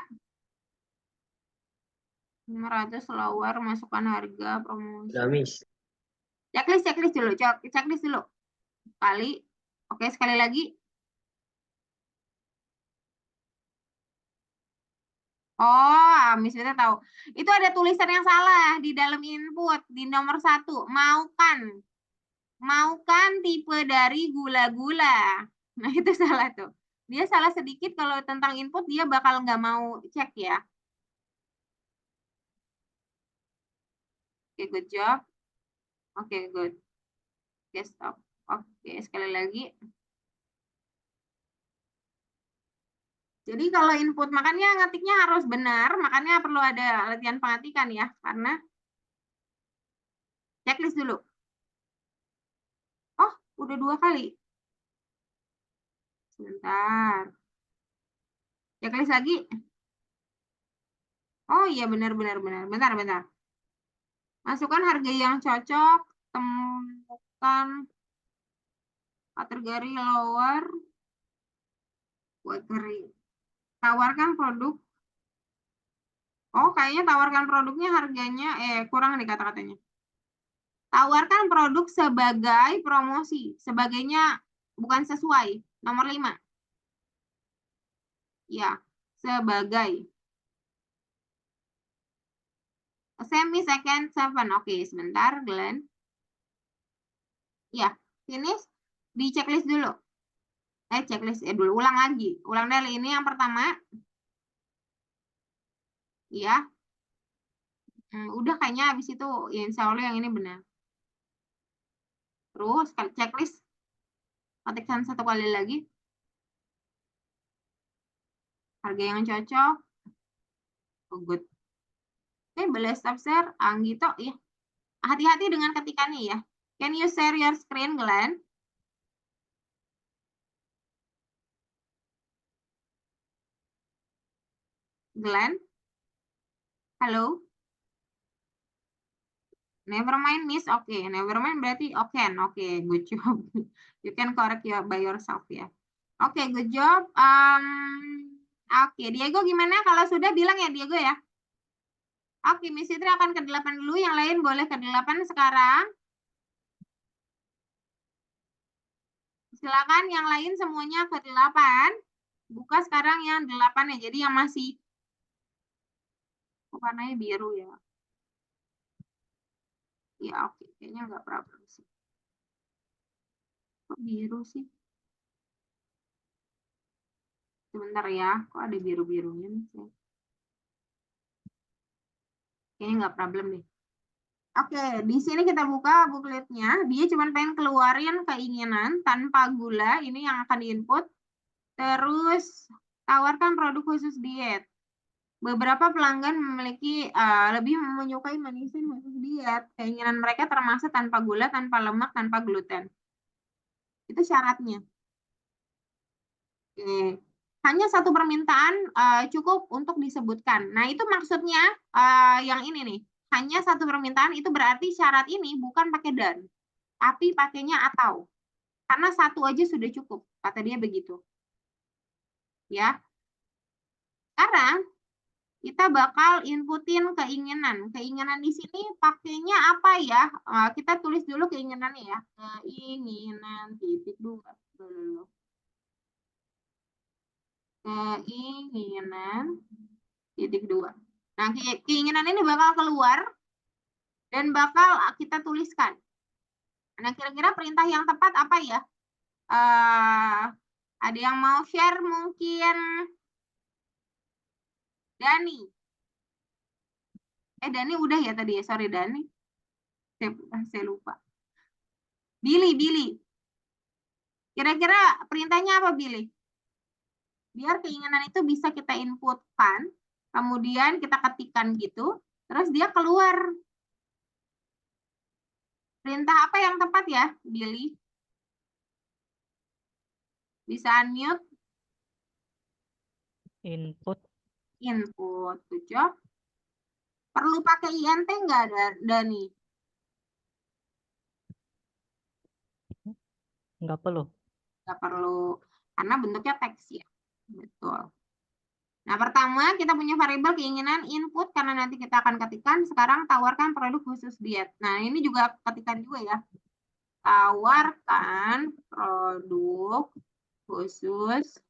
500 lower, masukkan harga, promosi. Udah, Miss. Checklist dulu, checklist dulu. Kali. Oke, sekali lagi. Oh, Miss Vita tahu. Itu ada tulisan yang salah di dalam input di nomor 1. Maukan tipe dari gula-gula. Nah, itu salah tuh. Dia salah sedikit kalau tentang input dia bakal nggak mau cek ya. Oke, good job. Oke, good. Oke, stop. Oke, sekali lagi. Jadi kalau input, makanya ngetiknya harus benar, makanya perlu ada latihan pengetikan ya, karena checklist dulu. Oh, udah 2 kali. Sebentar. Checklist lagi. Oh iya benar. Bentar. Masukkan harga yang cocok, temukan kategori lower, tawarkan produk. Oh, kayaknya tawarkan produknya harganya, kurang nih kata-katanya. Tawarkan produk sebagai promosi, sebagainya bukan sesuai. Nomor 5. Ya, sebagai. Semi second 7. Oke, sebentar, Glenn. Ya, finish. Di checklist dulu. Checklist dulu. Ulang lagi. Ulang dari ini yang pertama. Ya. Udah kayaknya habis itu ya insya Allah yang ini benar. Terus checklist. Ketikkan 1 kali lagi. Harga yang cocok. Oh, good. Oke, boleh stop share. Anggito, ya. Hati-hati dengan ketikannya ya. Can you share your screen, Glenn? Glenn? Halo? Never mind, Miss. Oke, never mind berarti can. Oke, good job. You can correct by yourself ya. Oke, good job. Oke, Diego gimana? Kalau sudah bilang ya Diego ya. Oke, Miss Fitri akan ke 8 dulu. Yang lain boleh ke 8 sekarang. Silakan yang lain semuanya ke 8. Buka sekarang yang 8 ya. Jadi yang masih warnanya biru ya. Ya, oke. Kayaknya nggak problem sih. Kok biru sih? Sebentar ya. Kok ada biru-birunya nih? Kayaknya nggak problem deh. Oke, di sini kita buka bookletnya. Dia cuma pengen keluarin keinginan tanpa gula. Ini yang akan diinput. Terus, tawarkan produk khusus diet. Beberapa pelanggan memiliki lebih menyukai manisin khusus diet. Keinginan mereka termasuk tanpa gula, tanpa lemak, tanpa gluten. Itu syaratnya. Oke. Hanya satu permintaan cukup untuk disebutkan. Nah, itu maksudnya yang ini nih. Hanya satu permintaan itu berarti syarat ini bukan pakai dan, tapi pakainya atau. Karena satu aja sudah cukup, kata dia begitu. Ya. Sekarang kita bakal inputin keinginan. Keinginan di sini pakainya apa ya? Kita tulis dulu keinginannya ya. Keinginan titik 2 dulu. Keinginan titik 2. Nah, keinginan ini bakal keluar dan bakal kita tuliskan. Nah, kira-kira perintah yang tepat apa ya? Ada yang mau share mungkin? Dani. Dani udah ya tadi ya, sorry Dani. Saya lupa. Billy. Kira-kira perintahnya apa Billy? Biar keinginan itu bisa kita inputkan, kemudian kita ketikkan gitu, terus dia keluar. Perintah apa yang tepat ya, Billy? Bisa unmute? Input. Good job. Perlu pakai INT nggak, Dani? Nggak perlu. Nggak perlu, karena bentuknya teks ya. Betul. Nah, pertama kita punya variabel keinginan input karena nanti kita akan ketikkan. Sekarang tawarkan produk khusus diet. Nah, ini juga ketikkan juga ya. Tawarkan produk khusus.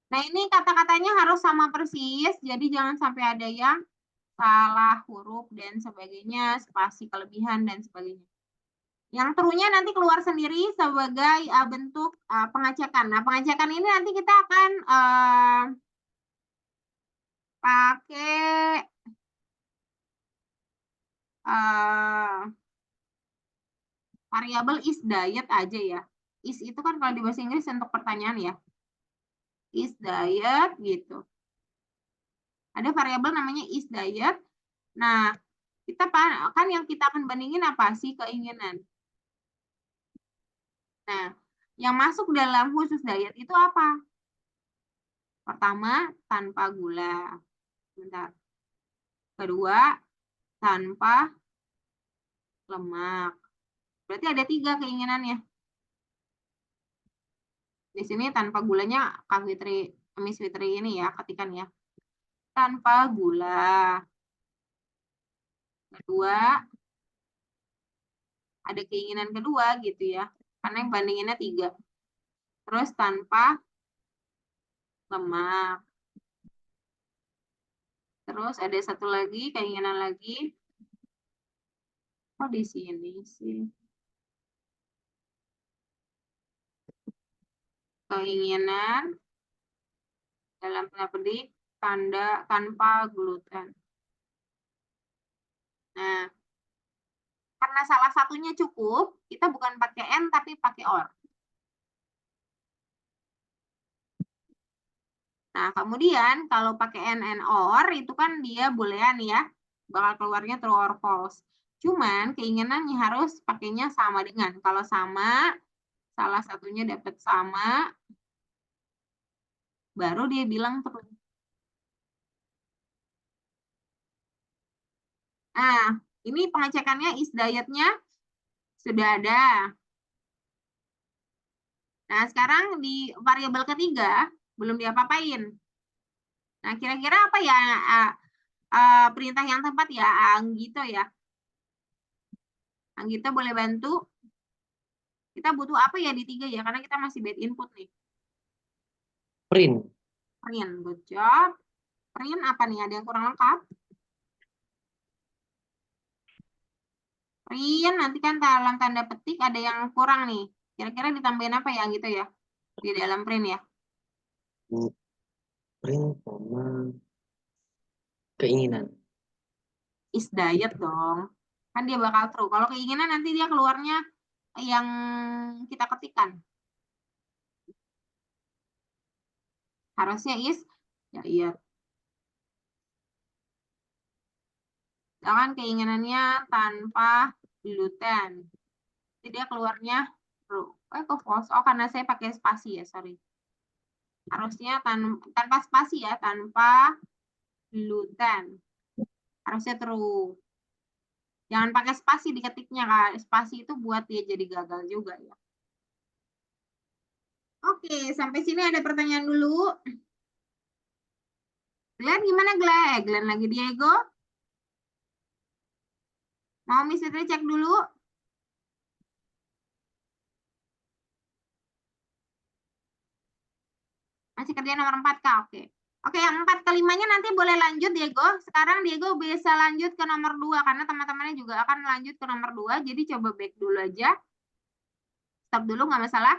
Nah, ini kata-katanya harus sama persis. Jadi jangan sampai ada yang salah huruf dan sebagainya, spasi kelebihan dan sebagainya. Yang true-nya nanti keluar sendiri sebagai bentuk pengecekan. Nah, pengecekan ini nanti kita akan pakai variabel is diet aja ya. Is itu kan kalau di bahasa Inggris untuk pertanyaan ya. Is diet gitu. Ada variabel namanya is diet. Nah, kita kan yang kita akan bandingin apa sih? Keinginan. Nah, yang masuk dalam khusus diet itu apa? Pertama, tanpa gula. Bentar. Kedua, tanpa lemak. Berarti ada 3 keinginannya. Di sini tanpa gulanya Kak Fitri, Miss Fitri ini ya, ketikan ya. Tanpa gula. Kedua, ada keinginan kedua gitu ya. Karena yang bandinginnya 3. Terus tanpa lemak. Terus ada satu lagi, keinginan lagi. Oh, di sini sih. Keinginan dalam tanda petik tanda tanpa gluten. Nah, karena salah satunya cukup, kita bukan pakai N tapi pakai OR. Nah, kemudian kalau pakai N and OR itu kan dia boolean ya, bakal keluarnya true or false. Cuman keinginannya harus pakainya sama dengan. Kalau sama, salah satunya dapat sama, baru dia bilang true. Nah, ini pengecekannya is diet-nya sudah ada. Nah, sekarang di variabel ketiga belum diapa-apain. Nah, kira-kira apa ya perintah yang tepat ya, Anggito ya? Anggito boleh bantu? Kita butuh apa ya di 3 ya? Karena kita masih bad input nih. Print. Print, good job. Print apa nih? Ada yang kurang lengkap? Print, nanti kan dalam tanda petik ada yang kurang nih. Kira-kira ditambahin apa ya gitu ya? Di dalam print ya? Print sama keinginan. Is diet dong. Kan dia bakal true. Kalau keinginan nanti dia keluarnya yang kita ketikkan. Harusnya is ya iya. Jangan keinginannya tanpa gluten. Jadi dia keluarnya true. Kok false? Oh, karena saya pakai spasi ya, sorry. Harusnya tanpa spasi ya, tanpa gluten. Harusnya true. Jangan pakai spasi diketiknya, Kak. Spasi itu buat dia jadi gagal juga ya. Oke, sampai sini ada pertanyaan dulu. Glenn gimana, Glenn? Glenn lagi Diego? Mau Miss Fitri cek dulu? Masih kerja nomor 4, Kak? Oke. Oke, yang 4 ke 5-nya nanti boleh lanjut, Diego. Sekarang Diego bisa lanjut ke nomor 2, karena teman-temannya juga akan lanjut ke nomor 2. Jadi coba back dulu aja. Stop dulu, nggak masalah.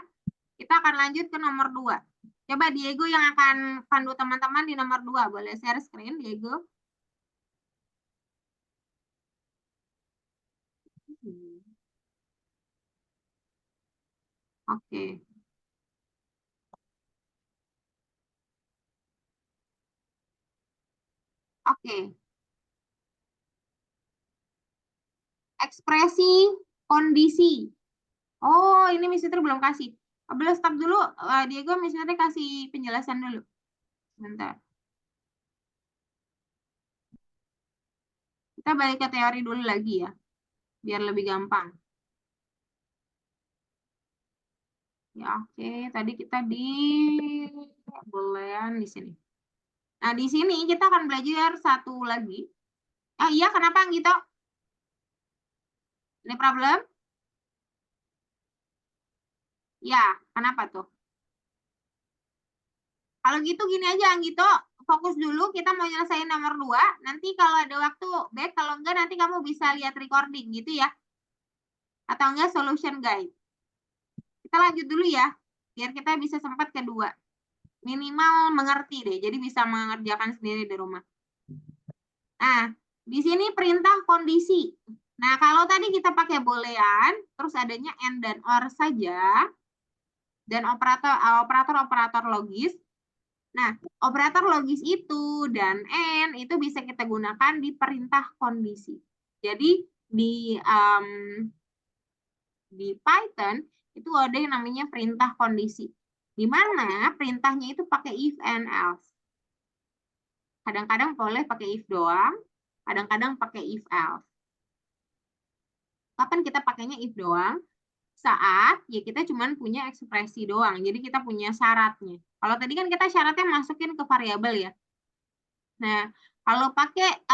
Kita akan lanjut ke nomor 2. Coba Diego yang akan pandu teman-teman di nomor 2. Boleh share screen, Diego? Oke. Oke. Ekspresi kondisi. Oh, ini Miss Fitri belum kasih. Boleh stop dulu, Diego, Miss Fitri kasih penjelasan dulu. Bentar. Kita balik ke teori dulu lagi ya, biar lebih gampang. Ya, oke. Tadi kita di boolean di sini. Nah, di sini kita akan belajar satu lagi. Oh iya, kenapa gitu? Ini problem? Ya, kenapa tuh? Kalau gitu gini aja, Anggito, fokus dulu, kita mau nyelesain nomor 2. Nanti kalau ada waktu back, kalau enggak nanti kamu bisa lihat recording gitu ya. Atau enggak solution guide. Kita lanjut dulu ya, biar kita bisa sempat kedua. Minimal mengerti deh, jadi bisa mengerjakan sendiri di rumah. Nah, di sini perintah kondisi. Nah, kalau tadi kita pakai boolean, terus adanya and dan or saja, dan operator logis. Nah, operator logis itu dan and itu bisa kita gunakan di perintah kondisi. Jadi di Python itu ada yang namanya perintah kondisi. di mana perintahnya itu pakai if and else. Kadang-kadang boleh pakai if doang, kadang-kadang pakai if else. Kapan kita pakainya if doang? Saat ya kita cuman punya ekspresi doang, jadi kita punya syaratnya. Kalau tadi kan kita syaratnya masukin ke variabel ya. Nah, kalau pakai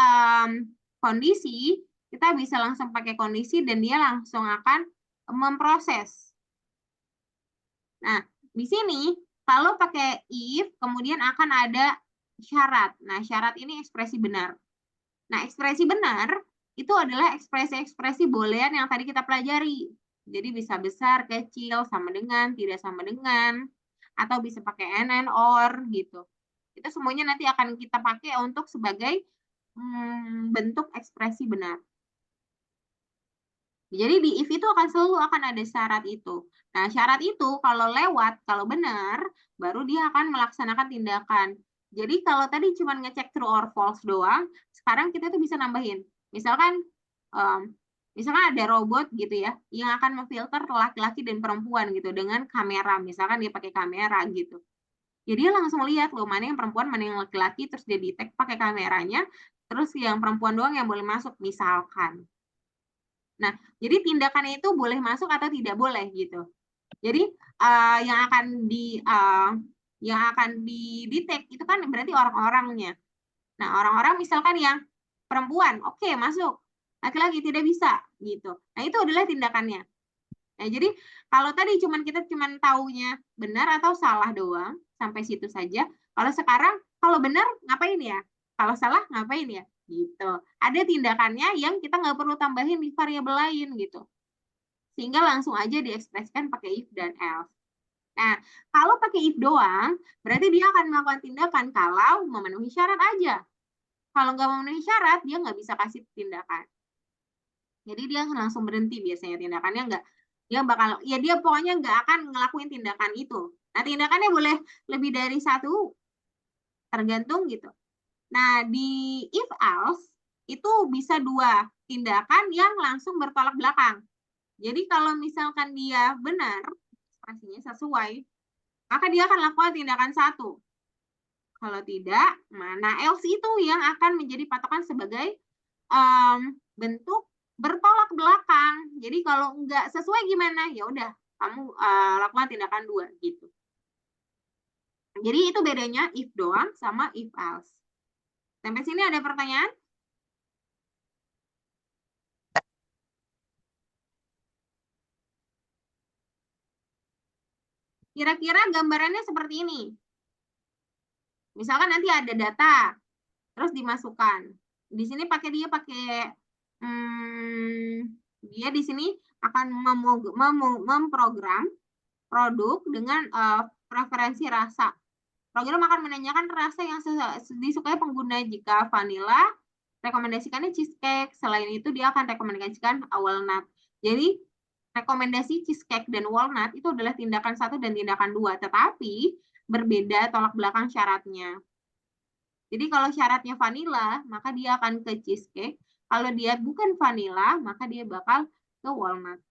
kondisi, kita bisa langsung pakai kondisi dan dia langsung akan memproses. Nah, di sini kalau pakai if, kemudian akan ada syarat. Nah, syarat ini ekspresi benar. Nah, ekspresi benar itu adalah ekspresi-ekspresi boolean yang tadi kita pelajari. Jadi bisa besar, kecil, sama dengan, tidak sama dengan, atau bisa pakai and or gitu. Itu semuanya nanti akan kita pakai untuk sebagai bentuk ekspresi benar. Jadi di if itu akan selalu akan ada syarat itu. Nah, syarat itu kalau lewat, kalau benar, baru dia akan melaksanakan tindakan. Jadi kalau tadi cuma ngecek true or false doang, sekarang kita tuh bisa nambahin. Misalkan ada robot gitu ya, yang akan memfilter laki-laki dan perempuan gitu dengan kamera. Misalkan dia pakai kamera gitu. Jadi dia langsung lihat loh mana yang perempuan, mana yang laki-laki, terus dia detect pakai kameranya, terus yang perempuan doang yang boleh masuk misalkan. Nah, jadi tindakannya itu boleh masuk atau tidak boleh gitu. Jadi yang akan di-detect itu kan berarti orang-orangnya. Nah, orang-orang misalkan yang perempuan, oke, masuk. Laki-laki tidak bisa gitu. Nah, itu adalah tindakannya. Nah, jadi kalau tadi kita taunya benar atau salah doang, sampai situ saja. Kalau sekarang, kalau benar ngapain ya? Kalau salah ngapain ya? Gitu. Ada tindakannya yang kita nggak perlu tambahin di variabel lain gitu. Sehingga langsung aja diekspresikan pakai if dan else. Nah, kalau pakai if doang, berarti dia akan melakukan tindakan kalau memenuhi syarat aja. Kalau nggak memenuhi syarat, dia nggak bisa kasih tindakan. Jadi dia langsung berhenti biasanya tindakannya nggak, dia pokoknya nggak akan ngelakuin tindakan itu. Nah, tindakannya boleh lebih dari satu, tergantung gitu. Nah, di if else itu bisa dua tindakan yang langsung bertolak belakang. Jadi kalau misalkan dia benar, ekspresinya sesuai, maka dia akan lakukan tindakan satu. Kalau tidak, mana else itu yang akan menjadi patokan sebagai bentuk bertolak belakang. Jadi kalau nggak sesuai gimana? Ya udah, kamu lakukan tindakan dua gitu. Jadi itu bedanya if doang sama if else. Sampai sini ada pertanyaan? Kira-kira gambarannya seperti ini. Misalkan nanti ada data, terus dimasukkan. Di sini dia pakai dia di sini akan memprogram produk dengan preferensi rasa. Program akan menanyakan rasa yang disukai pengguna. Jika vanilla, rekomendasikannya cheesecake. Selain itu, dia akan rekomendasikan walnut. Jadi, rekomendasi cheesecake dan walnut itu adalah tindakan satu dan tindakan dua, tetapi berbeda tolak belakang syaratnya. Jadi, kalau syaratnya vanilla, maka dia akan ke cheesecake. Kalau dia bukan vanilla, maka dia bakal ke walnut.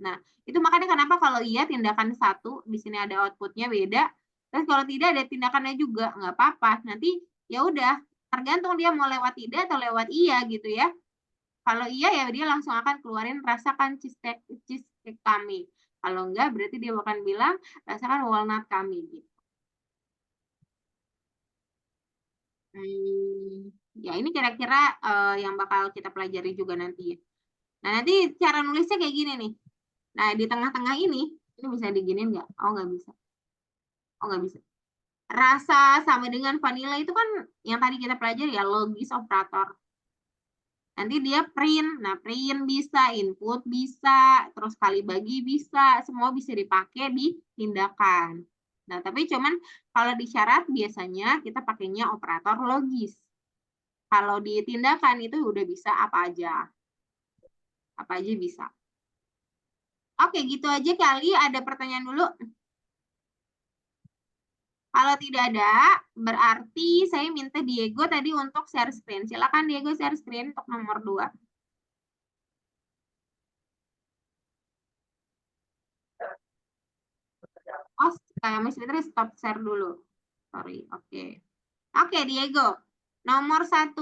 Nah, itu makanya kenapa kalau iya tindakan satu, di sini ada outputnya beda, terus kalau tidak ada tindakannya juga, nggak apa-apa. Nanti ya udah, tergantung dia mau lewat tidak atau lewat iya gitu ya. Kalau iya ya dia langsung akan keluarin rasakan cheesecake kami. Kalau enggak berarti dia akan bilang rasakan walnut kami gitu. Ya ini kira-kira yang bakal kita pelajari juga nanti. Nah, nanti cara nulisnya kayak gini nih. Nah, di tengah-tengah ini bisa diginin nggak? Oh, nggak bisa. Oh, nggak bisa. Rasa sama dengan vanilla itu kan yang tadi kita pelajari ya, logis operator. Nanti dia print. Nah, print bisa, input bisa, terus kali bagi bisa, semua bisa dipakai di tindakan. Nah, tapi cuman kalau di syarat biasanya kita pakainya operator logis. Kalau di tindakan itu udah bisa apa aja. Apa aja bisa. Oke, gitu aja kali. Ada pertanyaan dulu? Kalau tidak ada, berarti saya minta Diego tadi untuk share screen. Silakan Diego share screen untuk nomor 2. Oh, Miss Fitri stop share dulu. Sorry, oke. Oke, Diego. Nomor 1.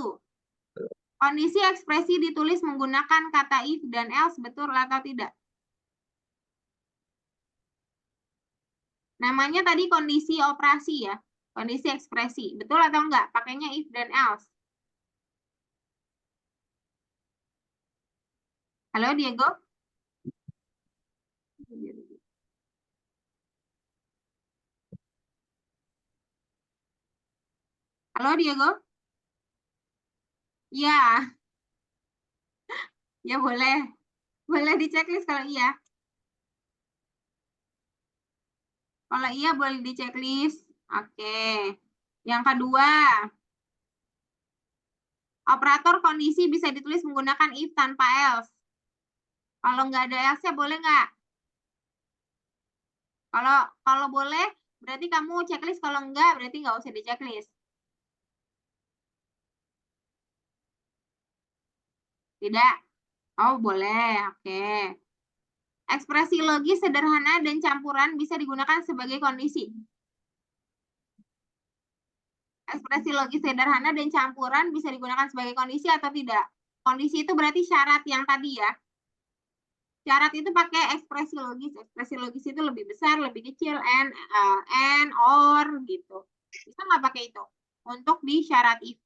Kondisi ekspresi ditulis menggunakan kata if dan else, betul atau tidak? Namanya tadi kondisi operasi ya. Kondisi ekspresi. Betul atau enggak? Pakainya if dan else. Halo, Diego? Halo, Diego? Ya. Ya boleh. Boleh di checklist kalau iya. Kalau iya boleh di checklist. Oke. Yang kedua. Operator kondisi bisa ditulis menggunakan if tanpa else. Kalau nggak ada else-nya boleh nggak? Kalau boleh, berarti kamu checklist. Kalau enggak, berarti nggak usah di checklist. Tidak? Oh, boleh. Oke. Ekspresi logis sederhana dan campuran bisa digunakan sebagai kondisi. Ekspresi logis sederhana dan campuran bisa digunakan sebagai kondisi atau tidak? Kondisi itu berarti syarat yang tadi ya. Syarat itu pakai ekspresi logis. Ekspresi logis itu lebih besar, lebih kecil, and, or, gitu. Bisa nggak pakai itu? Untuk di syarat if.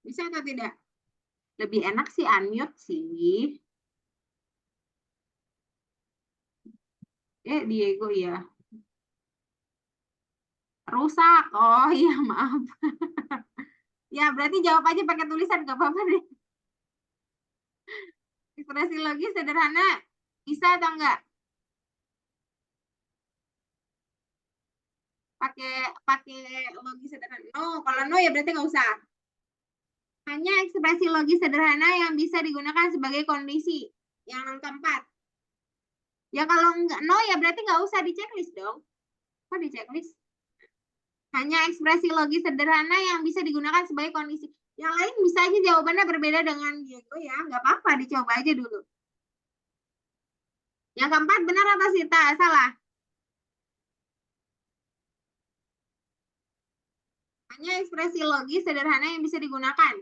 Bisa atau tidak? Lebih enak sih unmute sih. Diego ya. Rusak. Oh iya, maaf. Ya, berarti jawab aja pakai tulisan, gak apa-apa deh. Ekspresi logis sederhana bisa atau enggak? Pakai logis sederhana. No, kalau no ya berarti nggak usah. Hanya ekspresi logis sederhana yang bisa digunakan sebagai kondisi. Yang keempat. Ya kalau enggak no ya berarti nggak usah di checklist dong. Kok di checklist? Hanya ekspresi logis sederhana yang bisa digunakan sebagai kondisi. Yang lain bisa aja jawabannya berbeda dengan Diego ya. Nggak apa-apa, dicoba aja dulu. Yang keempat benar apa Sita? Salah. Hanya ekspresi logis sederhana yang bisa digunakan.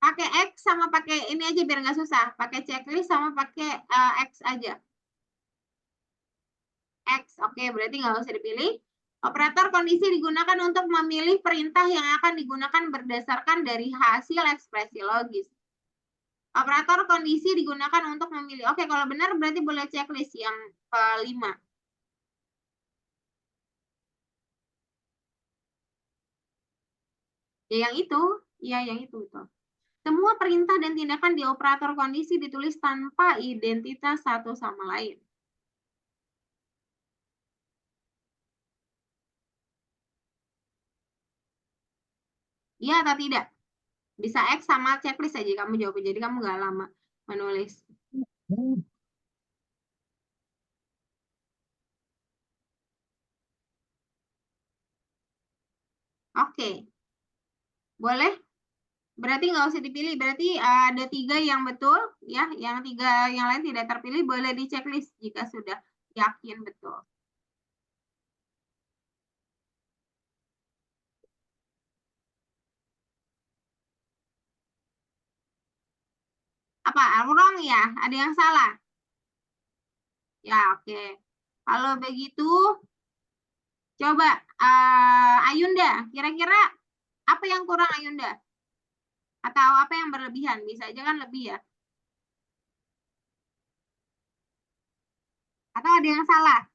Pakai X sama pakai ini aja biar nggak susah. Pakai checklist sama pakai X aja. X, oke, berarti nggak usah dipilih. Operator kondisi digunakan untuk memilih perintah yang akan digunakan berdasarkan dari hasil ekspresi logis. Operator kondisi digunakan untuk memilih. Oke, kalau benar berarti boleh checklist yang kelima. Ya, yang itu. Ya, yang itu. Semua perintah dan tindakan di operator kondisi ditulis tanpa identitas satu sama lain. Iya atau tidak? Bisa X sama checklist aja kamu jawab. Jadi kamu nggak lama menulis. Oke. Boleh? Berarti nggak usah dipilih. Berarti ada 3 yang betul. Ya, yang 3 yang lain tidak terpilih. Boleh di checklist jika sudah yakin betul. Apa? Wrong ya? Ada yang salah? Ya, oke. Kalau begitu, coba Ayunda. Kira-kira apa yang kurang Ayunda? Atau apa yang berlebihan? Bisa aja kan lebih ya? Atau ada yang salah?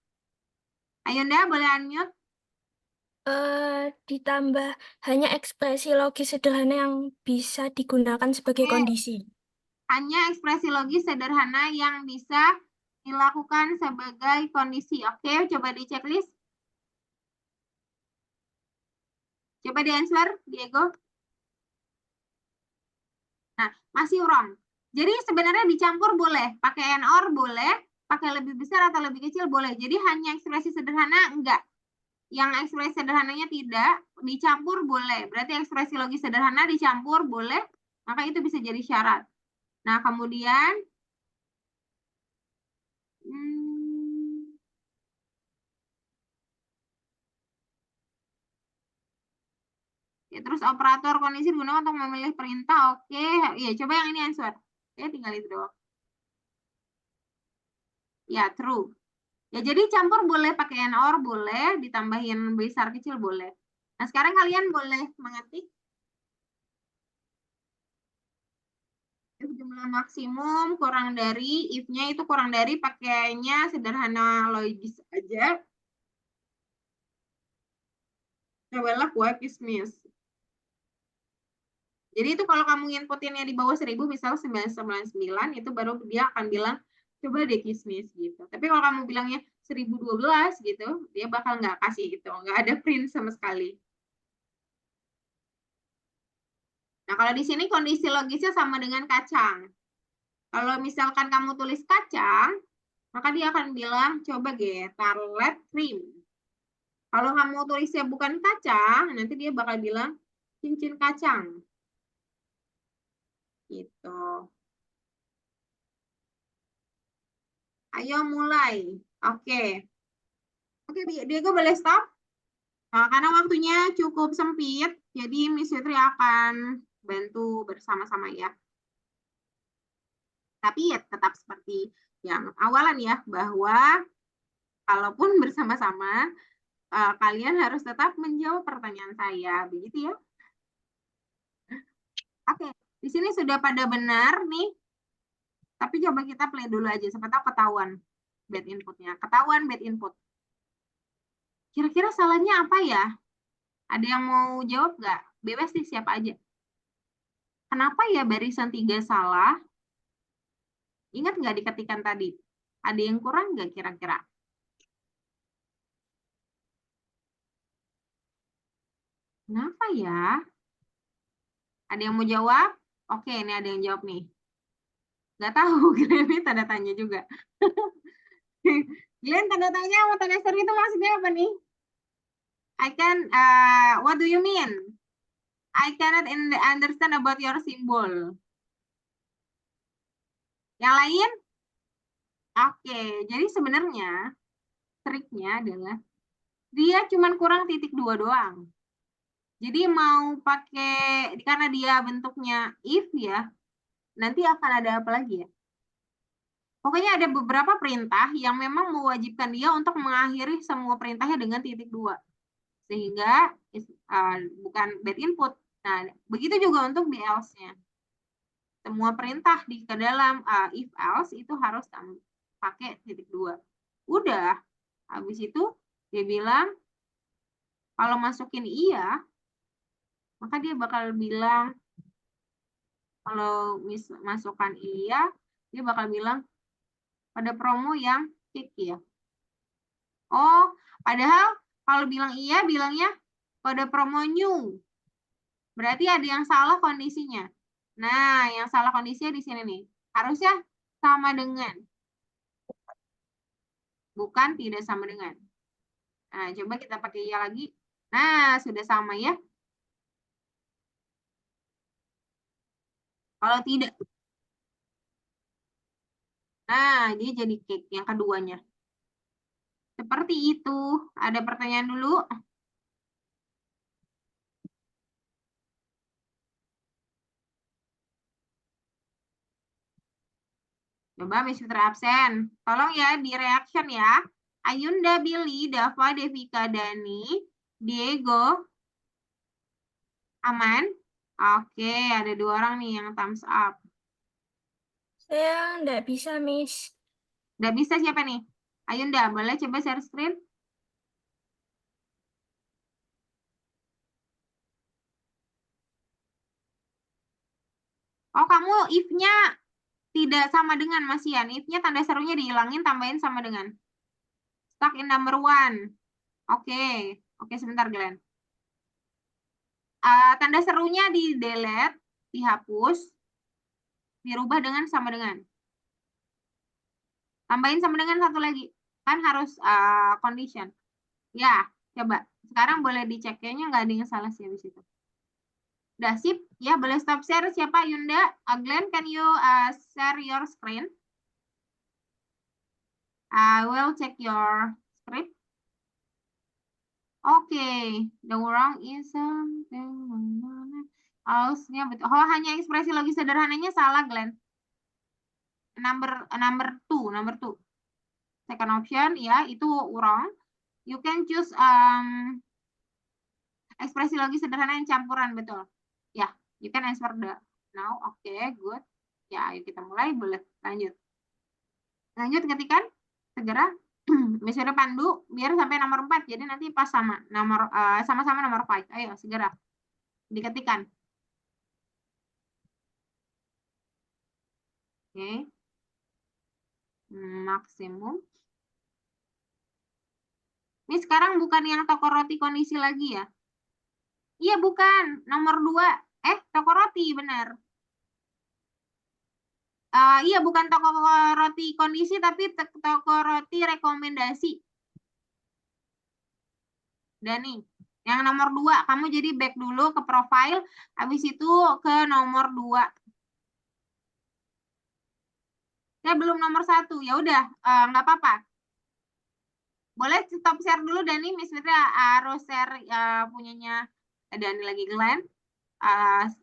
Ayunda boleh unmute? Ditambah hanya ekspresi logis sederhana yang bisa digunakan sebagai Oke. kondisi. Hanya ekspresi logis sederhana yang bisa dilakukan sebagai kondisi. Oke, coba di checklist. Coba di answer, Diego. Nah, masih wrong. Jadi sebenarnya dicampur boleh. Pakai and or boleh. Pakai lebih besar atau lebih kecil boleh. Jadi hanya ekspresi sederhana enggak. yang ekspresi sederhananya tidak, dicampur boleh. Berarti ekspresi logis sederhana dicampur boleh, maka itu bisa jadi syarat. Nah, kemudian ya, terus operator kondisi digunakan untuk memilih perintah. Oke, ya coba yang ini answer. Oke, tinggal itu doang. Ya, true. Ya, jadi campur boleh, pakai and or boleh, ditambahin besar kecil boleh. Nah, sekarang kalian boleh mengetik jumlah maksimum kurang dari, if-nya itu kurang dari, pakainya sederhana logis aja. Cobalah wipe is miss. Jadi itu kalau kamu inputinnya di bawah 1000, misal 999, itu baru dia akan bilang, coba deh kismis gitu. Tapi kalau kamu bilangnya 1012 gitu, dia bakal nggak kasih gitu. Nggak ada print sama sekali. Nah, kalau di sini kondisi logisnya sama dengan kacang. Kalau misalkan kamu tulis kacang, maka dia akan bilang, coba tarlet cream. Kalau kamu tulisnya bukan kacang, nanti dia bakal bilang, cincin kacang. Gitu. Ayo mulai. Oke. Oke, Diego boleh stop? Nah, karena waktunya cukup sempit, jadi Miss Fitri akan bantu bersama-sama ya. Tapi ya tetap seperti yang awalan ya, bahwa kalaupun bersama-sama, kalian harus tetap menjawab pertanyaan saya. Begitu ya? Oke, di sini sudah pada benar nih. Tapi coba kita play dulu aja, siapa tahu ketahuan bad inputnya. Ketahuan bad input. Kira-kira salahnya apa ya? Ada yang mau jawab nggak? Bebas sih, siapa aja. Kenapa ya barisan 3 salah? Ingat nggak diketikan tadi? Ada yang kurang nggak kira-kira? Kenapa ya? Ada yang mau jawab? Oke, ini ada yang jawab nih. Nggak tahu, ini tanda tanya juga. Glenn, tanda tanya sama tanda seru itu maksudnya apa nih? What do you mean? I cannot understand about your symbol. Yang lain? Oke, jadi sebenarnya triknya adalah dia cuma kurang titik 2 doang. Jadi mau pakai, karena dia bentuknya if ya, nanti akan ada apa lagi ya? Pokoknya ada beberapa perintah yang memang mewajibkan dia untuk mengakhiri semua perintahnya dengan titik 2. Sehingga bukan bad input. Nah, begitu juga untuk di else-nya. Semua perintah di ke dalam if else itu harus pakai titik 2. Udah, habis itu dia bilang kalau masukin iya, maka dia bakal bilang kalau masukkan iya, dia bakal bilang pada promo yang kick ya. Oh, padahal kalau bilang iya, bilangnya kode promo new. Berarti ada yang salah kondisinya. Nah, yang salah kondisinya di sini nih. Harusnya sama dengan. Bukan tidak sama dengan. Nah, coba kita pakai iya lagi. Nah, sudah sama ya. Kalau tidak. Nah, dia jadi kick yang keduanya. Seperti itu. Ada pertanyaan dulu? Coba Miss Fitra absen. Tolong ya di reaction ya. Ayunda, Billy, Dava, Devika, Dani, Diego. Aman? Oke, ada 2 orang nih yang thumbs up. Saya nggak bisa, Miss. Udah bisa siapa nih? Ayunda, boleh coba share screen? Oh, kamu if-nya tidak sama dengan Mas Ian. If-nya tanda serunya dihilangin, tambahin sama dengan. Stuck in number 1. Oke. Oke, sebentar Glenn. Tanda serunya di delete, dihapus, dirubah dengan sama dengan. Tambahin sama dengan satu lagi. Kan harus condition. Ya, coba. Sekarang boleh dicek, kayaknya nggak ada yang salah sih habis itu. Udah sip, ya boleh stop share. Siapa? Yunda, Glenn, can you share your screen? I will check your script. Okay, the wrong is something. Harusnya betul. Oh, hanya ekspresi logis sederhananya salah, Glenn. Number two. Second option, ya, itu wrong. You can choose ekspresi logis sederhana yang campuran, betul. Ya, you can answer the now. Oke, good. Ya, ayo kita mulai. Boleh lanjut. Lanjut ketikan segera. Misalnya pandu biar sampai nomor 4. Jadi nanti pas sama nomor sama-sama nomor 5. Ayo segera diketikan. Oke. Maksimum. Ini sekarang bukan yang toko roti kondisi lagi ya? Iya, bukan. Nomor 2. Toko roti, benar. Iya, bukan toko roti kondisi, tapi toko roti rekomendasi. Dani, yang nomor 2. Kamu jadi back dulu ke profile, habis itu ke nomor 2. Ya, belum nomor 1. Ya udah, nggak apa-apa. Boleh stop share dulu, Dani. Miss Fitri harus share punyanya Dani lagi, Glenn.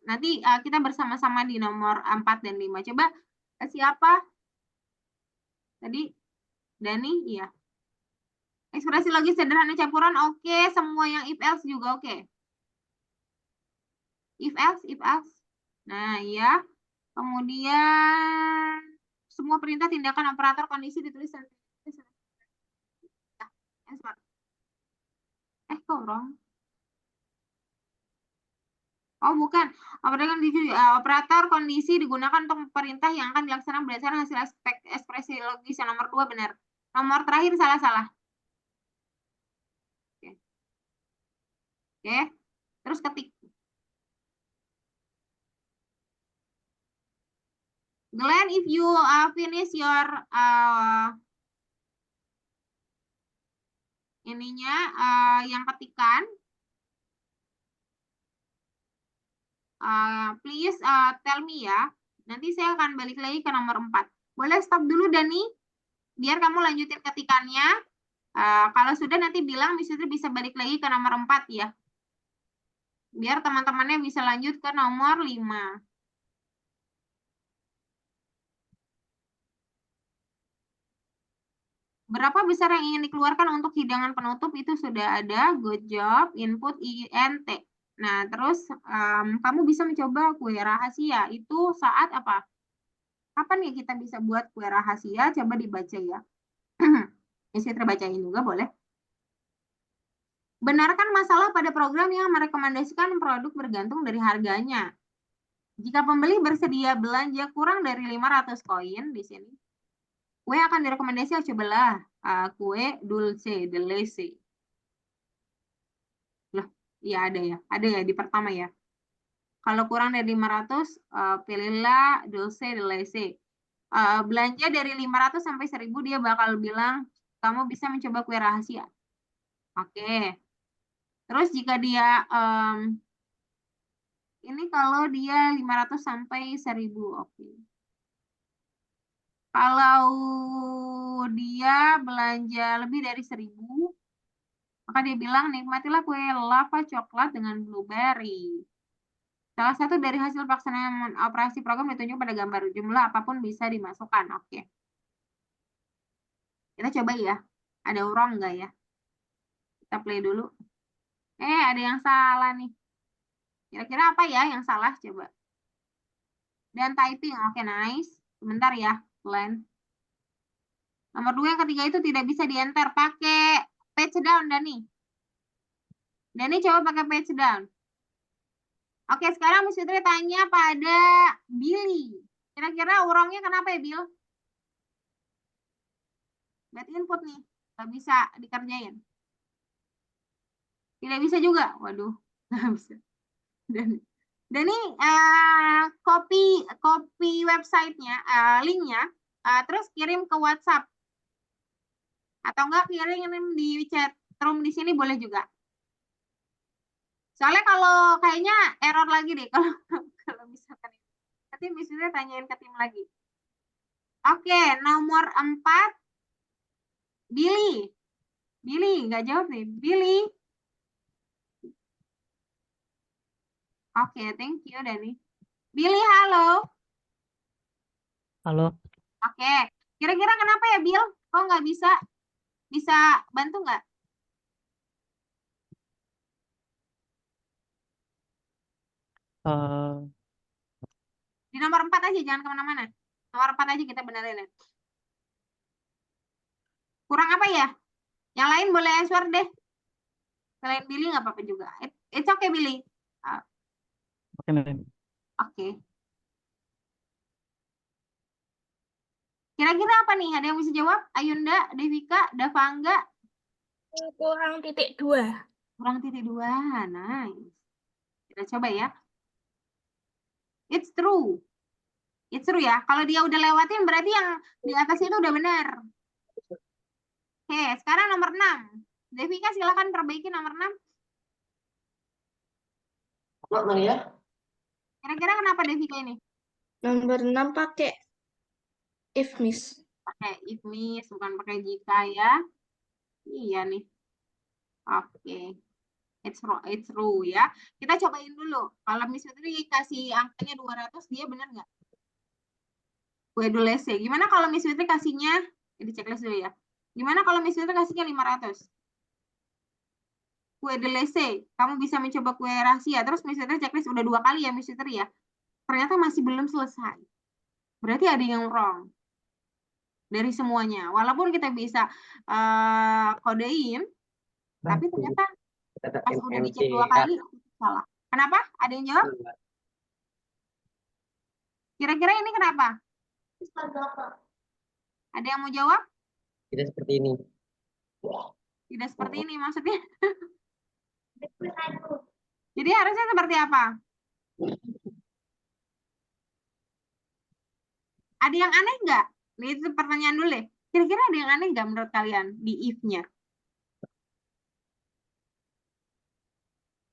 Nanti kita bersama-sama di nomor 4 dan 5. Coba siapa? Tadi Dani, iya. Ekspresi logis sederhana campuran, oke. Semua yang if else juga oke. If else. Nah, iya. Kemudian semua perintah tindakan operator kondisi ditulis. Kok wrong? Oh, bukan. Operator kondisi digunakan untuk perintah yang akan dilaksanakan berdasarkan hasil ekspresi logis yang nomor 2 benar. Nomor terakhir salah. Oke. Terus ketik. Glenn, if you finish your ininya yang ketikan, please tell me ya. Nanti saya akan balik lagi ke nomor 4. Boleh stop dulu, Dani? Biar kamu lanjutin ketikannya. Kalau sudah nanti bilang bisa balik lagi ke nomor 4 ya. Biar teman-temannya bisa lanjut ke nomor 5. Berapa besar yang ingin dikeluarkan untuk hidangan penutup itu sudah ada. Good job, input INT. Nah, terus kamu bisa mencoba kue rahasia. Itu saat apa? Kapan ya kita bisa buat kue rahasia? Coba dibaca ya. Bisa terbacain juga boleh. Benarkan masalah pada program yang merekomendasikan produk bergantung dari harganya. Jika pembeli bersedia belanja kurang dari 500 koin di sini, kue akan direkomendasi cobalah kue dulce de leche. Loh, iya ada ya di pertama ya. Kalau kurang dari 500, pilihlah dulce de leche. Belanja dari 500 sampai 1000 dia bakal bilang kamu bisa mencoba kue rahasia. Oke. Terus jika dia ini kalau dia 500 sampai 1000, oke. Kalau dia belanja lebih dari 1000, maka dia bilang nikmatilah kue lava coklat dengan blueberry. Salah satu dari hasil pelaksanaan operasi program ditunjuk pada gambar. Jumlah apapun bisa dimasukkan. Oke. Kita coba ya. Ada wrong nggak ya? Kita play dulu. Ada yang salah nih. Kira-kira apa ya yang salah? Coba. Dan typing. Oke, nice. Sebentar ya, Glenn. Nomor 2 yang ketiga itu tidak bisa di-enter. Pakai page down, Dani. Dani coba pakai page down. Oke, sekarang Miss Fitri tanya pada Billy. Kira-kira wrongnya kenapa ya, Bill? Bad input nih. Nggak bisa dikerjain. Tidak bisa juga. Waduh, nggak bisa. Dan ini copy websitenya, linknya, terus kirim ke WhatsApp. Atau enggak kirim di chat room di sini boleh juga. Soalnya kalau kayaknya error lagi deh kalau kalau misalkan nanti misalnya tanyain ke tim lagi. Oke, nomor 4 Billy. Billy nggak jawab nih. Billy. Oke, thank you Dani. Billy, halo. Halo. Oke, kira-kira kenapa ya Bill? Kok nggak bisa? Bisa bantu nggak? eh Di nomor 4 aja, jangan kemana-mana. Nomor 4 aja kita benerin ya. Kurang apa ya? Yang lain boleh answer deh. Selain Billy nggak apa-apa juga. It's okay Billy. Ah, Oke, Mem. Oke. Kira-kira apa nih? Ada yang bisa jawab? Ayunda, Devika, Davangga, Kurang titik 2. kurang titik 2. Nice. Kita coba ya. It's true. It's true ya. Kalau dia udah lewatin berarti yang di atas itu udah benar. Oke, sekarang nomor 6. Devika silakan perbaiki nomor 6. Mak Maria. Kira-kira kenapa Devika ini? Nomor 6 pakai if miss. Pakai if miss, bukan pakai jika ya. Iya nih. Oke. It's true ya. Kita cobain dulu. Kalau Miss Fitri kasih angkanya 200, dia benar nggak? Gue dulu ya. Gimana kalau Miss Fitri kasihnya, di checklist dulu ya. Gimana kalau Miss Fitri kasihnya 500? Kue delese, kamu bisa mencoba kue rahasia. Terus Miss Fitri checklist udah 2 kali ya Miss Fitri ya. Ternyata masih belum selesai. Berarti ada yang wrong dari semuanya. Walaupun kita bisa kodein, tapi ternyata pas udah dicek 2 kali salah. Kenapa? Ada yang jawab? Kira-kira ini kenapa? Ada yang mau jawab? Tidak seperti ini. Tidak seperti ini maksudnya. Jadi harusnya seperti apa? Ada yang aneh nggak? Ini itu pertanyaan dulu deh. Kira-kira ada yang aneh nggak menurut kalian di if-nya?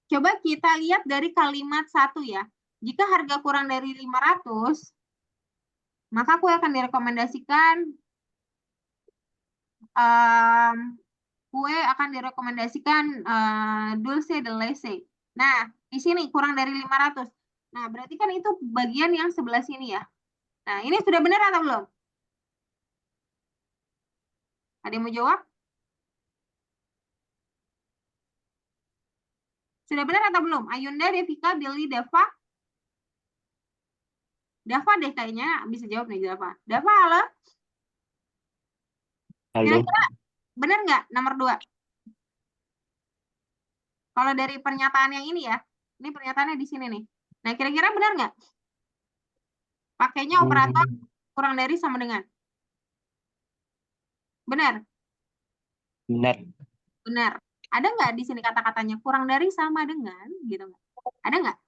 Coba kita lihat dari kalimat 1 ya. Jika harga kurang dari 500, maka aku akan direkomendasikan dulce de leche. Nah, di sini kurang dari 500. Nah, berarti kan itu bagian yang sebelah sini ya. Nah, ini sudah benar atau belum? Ada yang mau jawab? Sudah benar atau belum? Ayunda, Devika, Billy, Dava. Dava deh kayaknya bisa jawab nih Dava. Dava, halo? Halo. Kira-kira benar nggak nomor 2? Kalau dari pernyataan yang ini ya, ini pernyataannya di sini nih. Nah, kira-kira benar nggak? Pakainya operator kurang dari sama dengan. Benar? Benar. Benar. Ada nggak di sini kata-katanya kurang dari sama dengan gitu nggak? Ada nggak?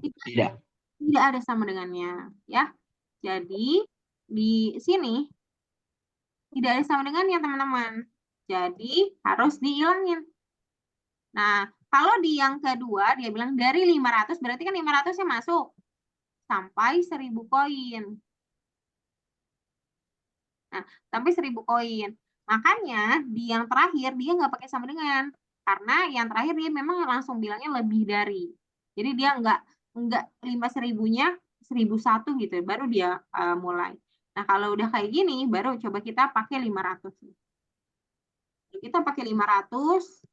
Tidak. Tidak ada sama dengannya ya. Jadi di sini tidak ada sama dengannya teman-teman. Jadi harus dihilangin. Nah, kalau di yang kedua dia bilang dari 500 berarti kan 500-nya masuk sampai 1000 koin. Nah, sampai 1000 koin. Makanya di yang terakhir dia nggak pakai sama dengan. Karena yang terakhir dia memang langsung bilangnya lebih dari. Jadi dia nggak 5.000-nya 1001 gitu. Baru dia mulai. Nah, kalau udah kayak gini, baru coba kita pakai 500. Kita pakai 500.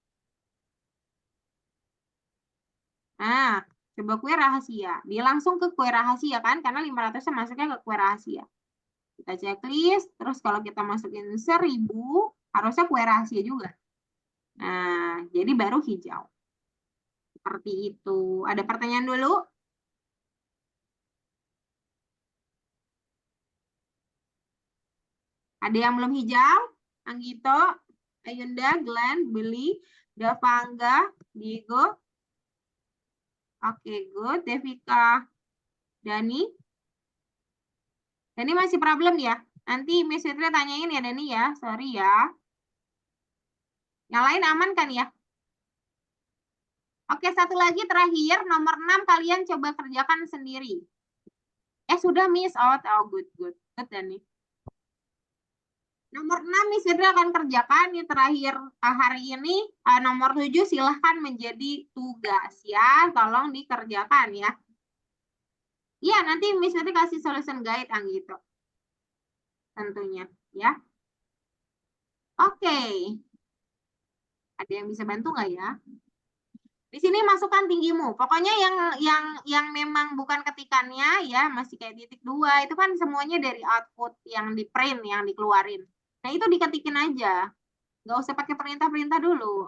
Nah, coba kue rahasia. Dia langsung ke kue rahasia kan? Karena 500-nya masuknya ke kue rahasia. Kita checklist, terus kalau kita masukin 1000, harusnya kue rahasia juga. Nah, jadi baru hijau. Seperti itu. Ada pertanyaan dulu? Ada yang belum hijau? Anggito, Ayunda, Glenn, Billy, Davangga, Diego. Oke, good. Devika, Dani. Dani masih problem ya? Nanti Miss Fitri tanyain ya Dani ya. Sorry ya. Yang lain aman kan ya? Oke, satu lagi terakhir, nomor 6 kalian coba kerjakan sendiri. Sudah, Miss. Oh, good. Good, Dani. Nomor 6 Miss Fitri akan kerjakan yang terakhir hari ini. Nomor 7 silahkan menjadi tugas ya. Tolong dikerjakan ya. Iya, nanti Miss Fitri kasih solution guide gitu. Tentunya ya. Oke. Ada yang bisa bantu nggak ya? Di sini masukkan tinggimu. Pokoknya yang memang bukan ketikannya ya, masih kayak titik 2 itu kan semuanya dari output yang di print, yang dikeluarin. Nah, itu diketikin aja. Nggak usah pakai perintah-perintah dulu.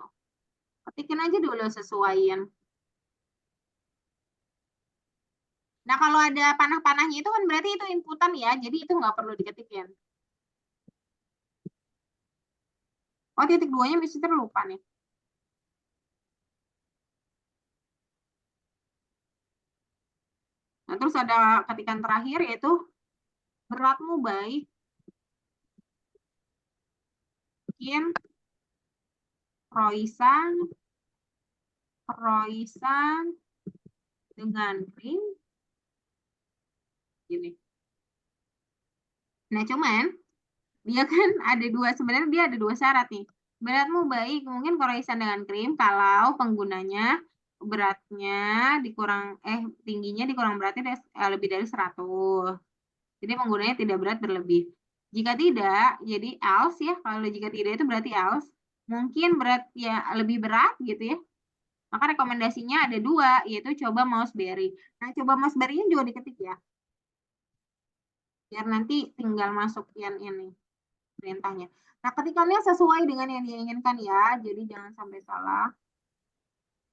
Ketikin aja dulu, sesuaiin. Nah, kalau ada panah-panahnya itu kan berarti itu inputan ya, jadi itu nggak perlu diketikin. Oh, titik 2-nya bisa terlupa nih. Nah, terus ada ketikan terakhir yaitu beratmu baik bikin Roisan dengan krim gini. Nah, cuman dia kan ada dua, sebenarnya dia ada dua syarat nih. Beratmu baik mungkin Roisan dengan krim kalau penggunanya beratnya dikurang tingginya dikurang beratnya lebih dari 100. Jadi penggunanya tidak berat berlebih. Jika tidak, jadi else ya. Kalau jika tidak itu berarti else. Mungkin berat ya lebih berat gitu ya. Maka rekomendasinya ada 2, yaitu coba Mouseberry. Nah, coba Mouseberry-nya juga diketik ya. Biar nanti tinggal masukin ini perintahnya. Nah, ketikannya sesuai dengan yang diinginkan ya. Jadi jangan sampai salah.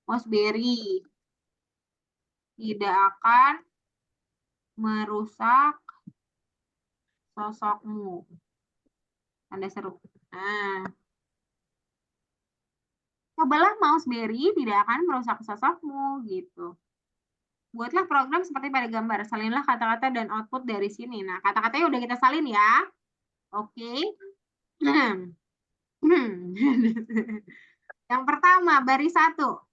Mouseberry tidak akan merusak sosokmu. Tanda seru. Nah, cobalah Mouseberry tidak akan merusak sosokmu gitu. Buatlah program seperti pada gambar. Salinlah kata-kata dan output dari sini. Nah, kata-katanya udah kita salin ya. Oke. Yang pertama, baris 1.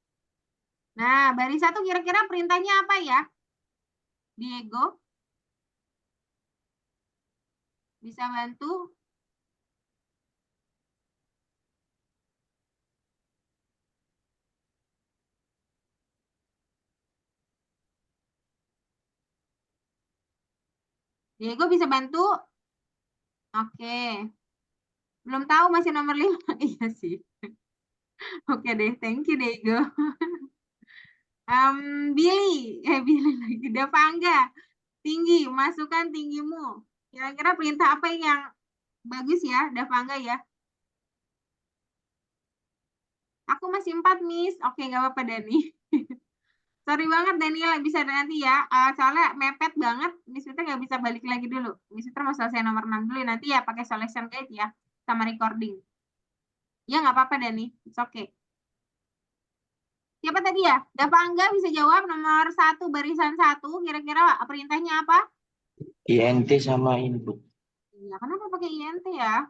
Nah, baris 1 kira-kira perintahnya apa ya? Diego? Bisa bantu? Diego bisa bantu? Oke. Belum tahu masih nomor 5. Iya sih. Oke deh, thank you Diego. Billy lagi. Davangga. Tinggi, masukkan tinggimu. Kira-kira perintah apa yang bagus ya, Davangga ya? Aku masih 4, Miss. Oke, nggak apa-apa, Dani. Sorry banget, Daniela. Bisa nanti ya. Soalnya mepet banget. Miss Fitri nggak bisa balik lagi dulu. Miss Fitri mau selesai nomor 6 dulu. Nanti ya pakai solution guide ya. Sama recording. Ya, nggak apa-apa, Dani. It's okay. Siapa tadi ya? Dapat Angga bisa jawab nomor 1 barisan 1. Kira-kira perintahnya apa? INT sama input. Iya, kenapa pakai INT ya?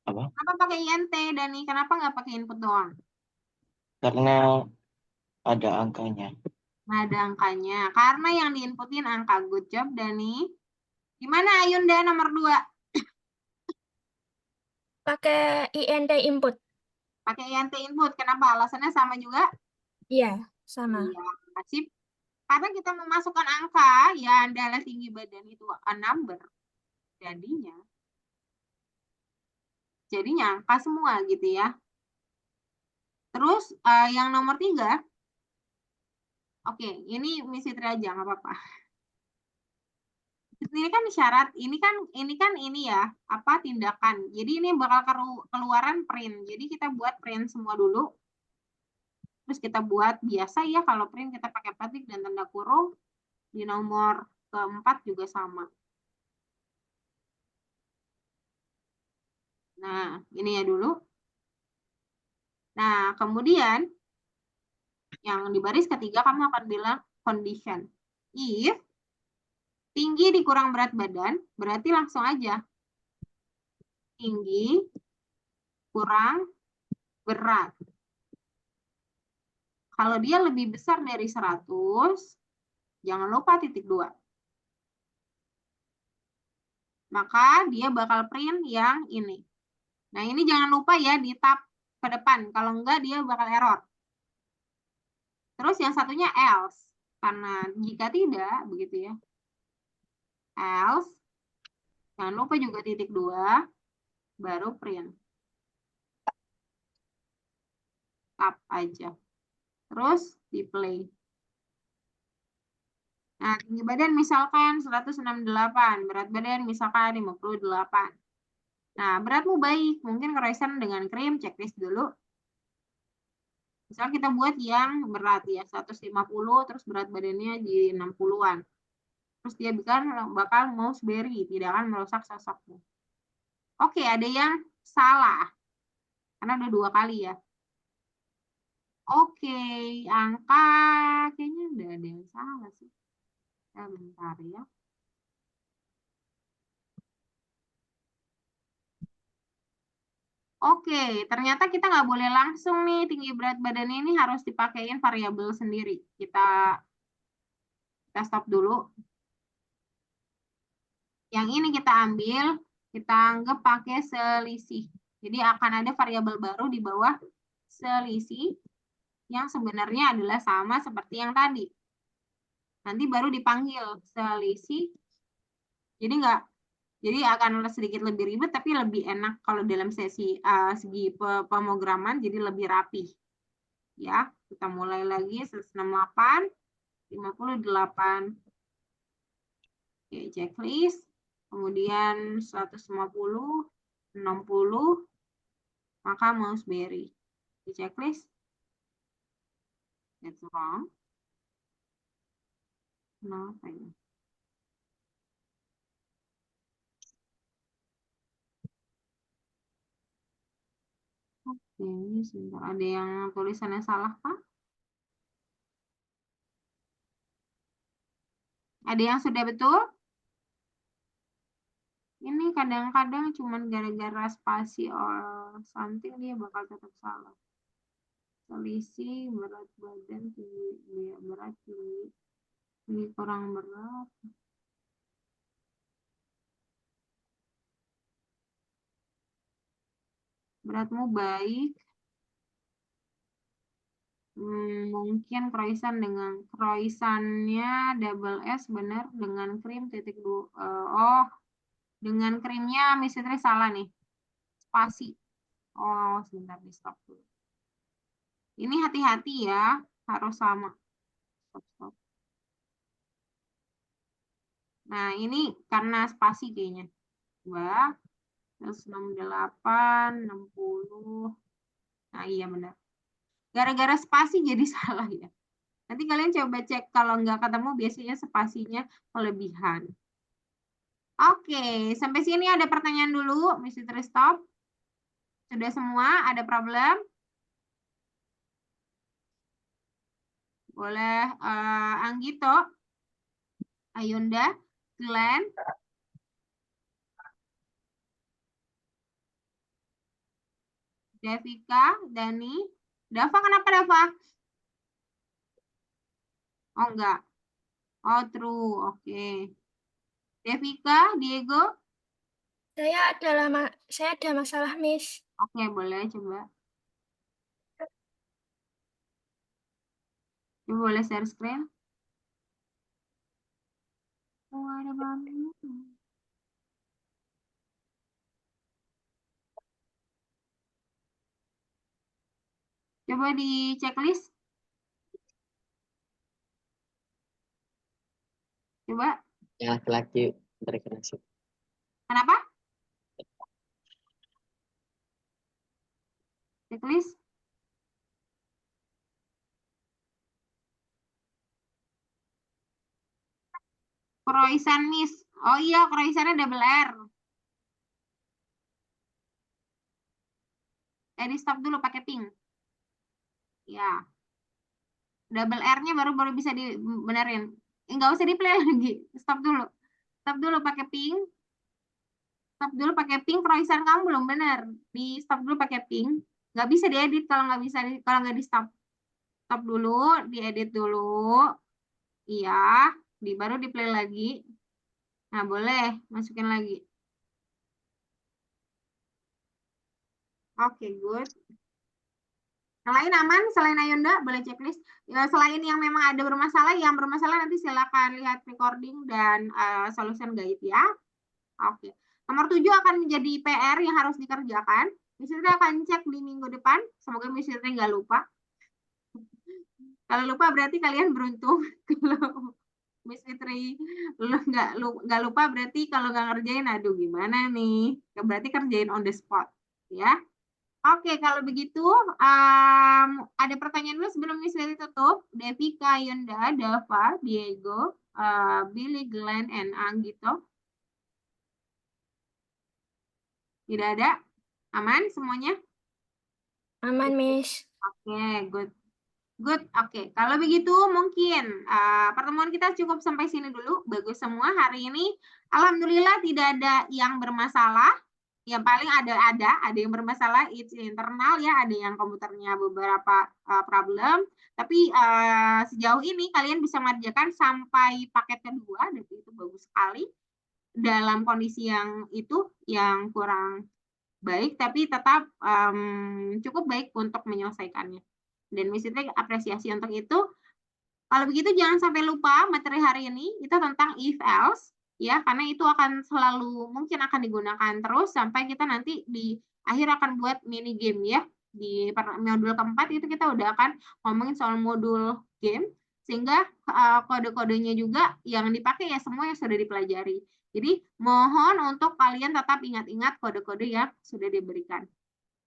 Apa? Kenapa pakai INT, Dani? Kenapa nggak pakai input doang? Karena ada angkanya. Nah, ada angkanya. Karena yang diinputin angka. Good job, Dani. Gimana Ayunda nomor 2? Pakai INT input. Pakai INT input. Kenapa? Alasannya sama juga? Iya, sama. Iya, sip. Karena kita memasukkan angka, ya adalah tinggi badan itu a number. Jadinya angka semua gitu ya. Terus yang nomor 3. Oke, ini Miss Fitri aja, nggak apa-apa. Ini kan syarat, ini kan ini ya, apa tindakan. Jadi ini bakal keluaran print. Jadi kita buat print semua dulu. Terus kita buat biasa ya, kalau print kita pakai petik dan tanda kurung. Di nomor keempat juga sama. Nah, ini ya dulu. Nah, kemudian yang di baris ketiga kamu akan bilang condition. If tinggi dikurang berat badan, berarti langsung aja. Tinggi kurang berat. Kalau dia lebih besar dari 100, jangan lupa titik 2. Maka dia bakal print yang ini. Nah, ini jangan lupa ya di tab ke depan. Kalau enggak, dia bakal error. Terus yang satunya else. Karena jika tidak, begitu ya. Else. Jangan lupa juga titik 2. Baru print. Tab aja. Terus di play. Nah, tinggi badan misalkan 168. Berat badan misalkan 58. Nah, beratmu baik. Mungkin Croissant dengan krim, checklist dulu. Misal kita buat yang berat ya, 150, terus berat badannya di 60-an. Terus dia bakal Mouseberry, tidak akan merusak sosokmu. Oke, ada yang salah. Karena udah 2 kali ya. Oke, angka kayaknya udah ada yang salah sih. Bentar ya. Oke, ternyata kita nggak boleh langsung nih tinggi berat badan ini harus dipakein variabel sendiri. Kita stop dulu. Yang ini kita ambil, kita anggap pakai selisih. Jadi akan ada variabel baru di bawah selisih yang sebenarnya adalah sama seperti yang tadi. Nanti baru dipanggil selisih. Jadi akan sedikit lebih ribet, tapi lebih enak kalau dalam segi pemrograman, jadi lebih rapi. Ya, kita mulai lagi 168, 58. Oke, checklist. Kemudian 150, 60, maka Mouseberry. Di checklist. That's wrong. Kenapa ya? Oke, ini sebentar. Ada yang tulisannya salah, Pak? Ada yang sudah betul? Ini kadang-kadang cuman gara-gara spasi or something dia bakal tetap salah. Selisih berat badan tinggi, ya, berat tinggi, ini kurang berat. Beratmu baik. Mungkin croissantnya double S benar dengan krim titik 2. Oh, dengan krimnya misalnya salah nih. Spasi. Oh, sebentar di stop dulu. Ini hati-hati ya, harus sama. Stop. Nah, ini karena spasi kayaknya. 2, 168, 60. Nah, iya benar. Gara-gara spasi jadi salah ya. Nanti kalian coba cek kalau nggak ketemu biasanya spasinya kelebihan. Oke, sampai sini ada pertanyaan dulu, Mr. Stop. Sudah semua? Ada problem? Boleh Anggito, Ayunda, Glenn, Devika, Dani. Dava kenapa Dava? Oh enggak. Oh true, oke. Devika, Diego. Saya ada masalah, Miss. Oke, boleh coba. Coba boleh share screen. Oh, ada banget. Coba di checklist. Coba. Yang laki-laki berkreasi. Kenapa? Checklist. Croissant Miss. Oh iya, croissantnya double R. Di stop dulu pakai pink. Ya. Double R-nya baru bisa dibenerin. Enggak usah di-play lagi. Stop dulu. Stop dulu pakai pink. Stop dulu pakai pink. Croissant kamu belum benar. Di stop dulu pakai pink. Nggak bisa diedit kalau nggak di stop. Stop dulu, diedit dulu. Iya, baru di play lagi. Nah, boleh masukin lagi. Oke, good. Yang lain aman selain Ayunda, boleh checklist. Ya, selain yang memang ada yang bermasalah nanti silakan lihat recording dan solution guide ya. Oke. Nomor 7 akan menjadi PR yang harus dikerjakan. Miss Fitri akan cek di minggu depan. Semoga Miss Fitri nggak lupa. Kalau lupa berarti kalian beruntung. Kalau Miss Fitri nggak lupa berarti kalau nggak ngerjain, aduh gimana nih? Berarti kerjain on the spot, ya. Oke, kalau begitu ada pertanyaan dulu sebelum Miss Fitri tutup. Devika, Yunda, Dava, Diego, Billy, Glenn, and Anggito. Tidak ada? Aman semuanya? Aman, Miss. Oke, good. Good, oke. Kalau begitu mungkin pertemuan kita cukup sampai sini dulu. Bagus semua hari ini. Alhamdulillah tidak ada yang bermasalah. Yang paling ada yang bermasalah it's internal ya, ada yang komputernya beberapa problem. Tapi sejauh ini kalian bisa mengerjakan sampai paket kedua, dan itu bagus sekali. Dalam kondisi yang kurang baik, tapi tetap cukup baik untuk menyelesaikannya. Dan Miss Fitri apresiasi untuk itu. Kalau begitu jangan sampai lupa materi hari ini itu tentang if else ya, karena itu akan selalu mungkin akan digunakan terus sampai kita nanti di akhir akan buat mini game ya. Di modul keempat itu kita udah akan ngomongin soal modul game, sehingga kode-kodenya juga yang dipakai ya semua yang sudah dipelajari. Jadi mohon untuk kalian tetap ingat-ingat kode-kode yang sudah diberikan.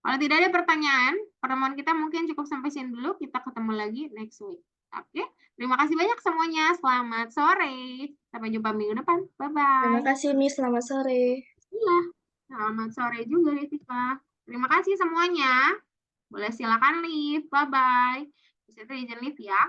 Kalau tidak ada pertanyaan, pertemuan kita mungkin cukup sampai sini dulu. Kita ketemu lagi next week. Oke, terima kasih banyak semuanya. Selamat sore. Sampai jumpa minggu depan. Bye-bye. Terima kasih, Miss. Selamat sore. Iya, selamat sore juga, Devika. Terima kasih semuanya. Boleh silakan leave. Bye-bye. Bisa izin leave ya.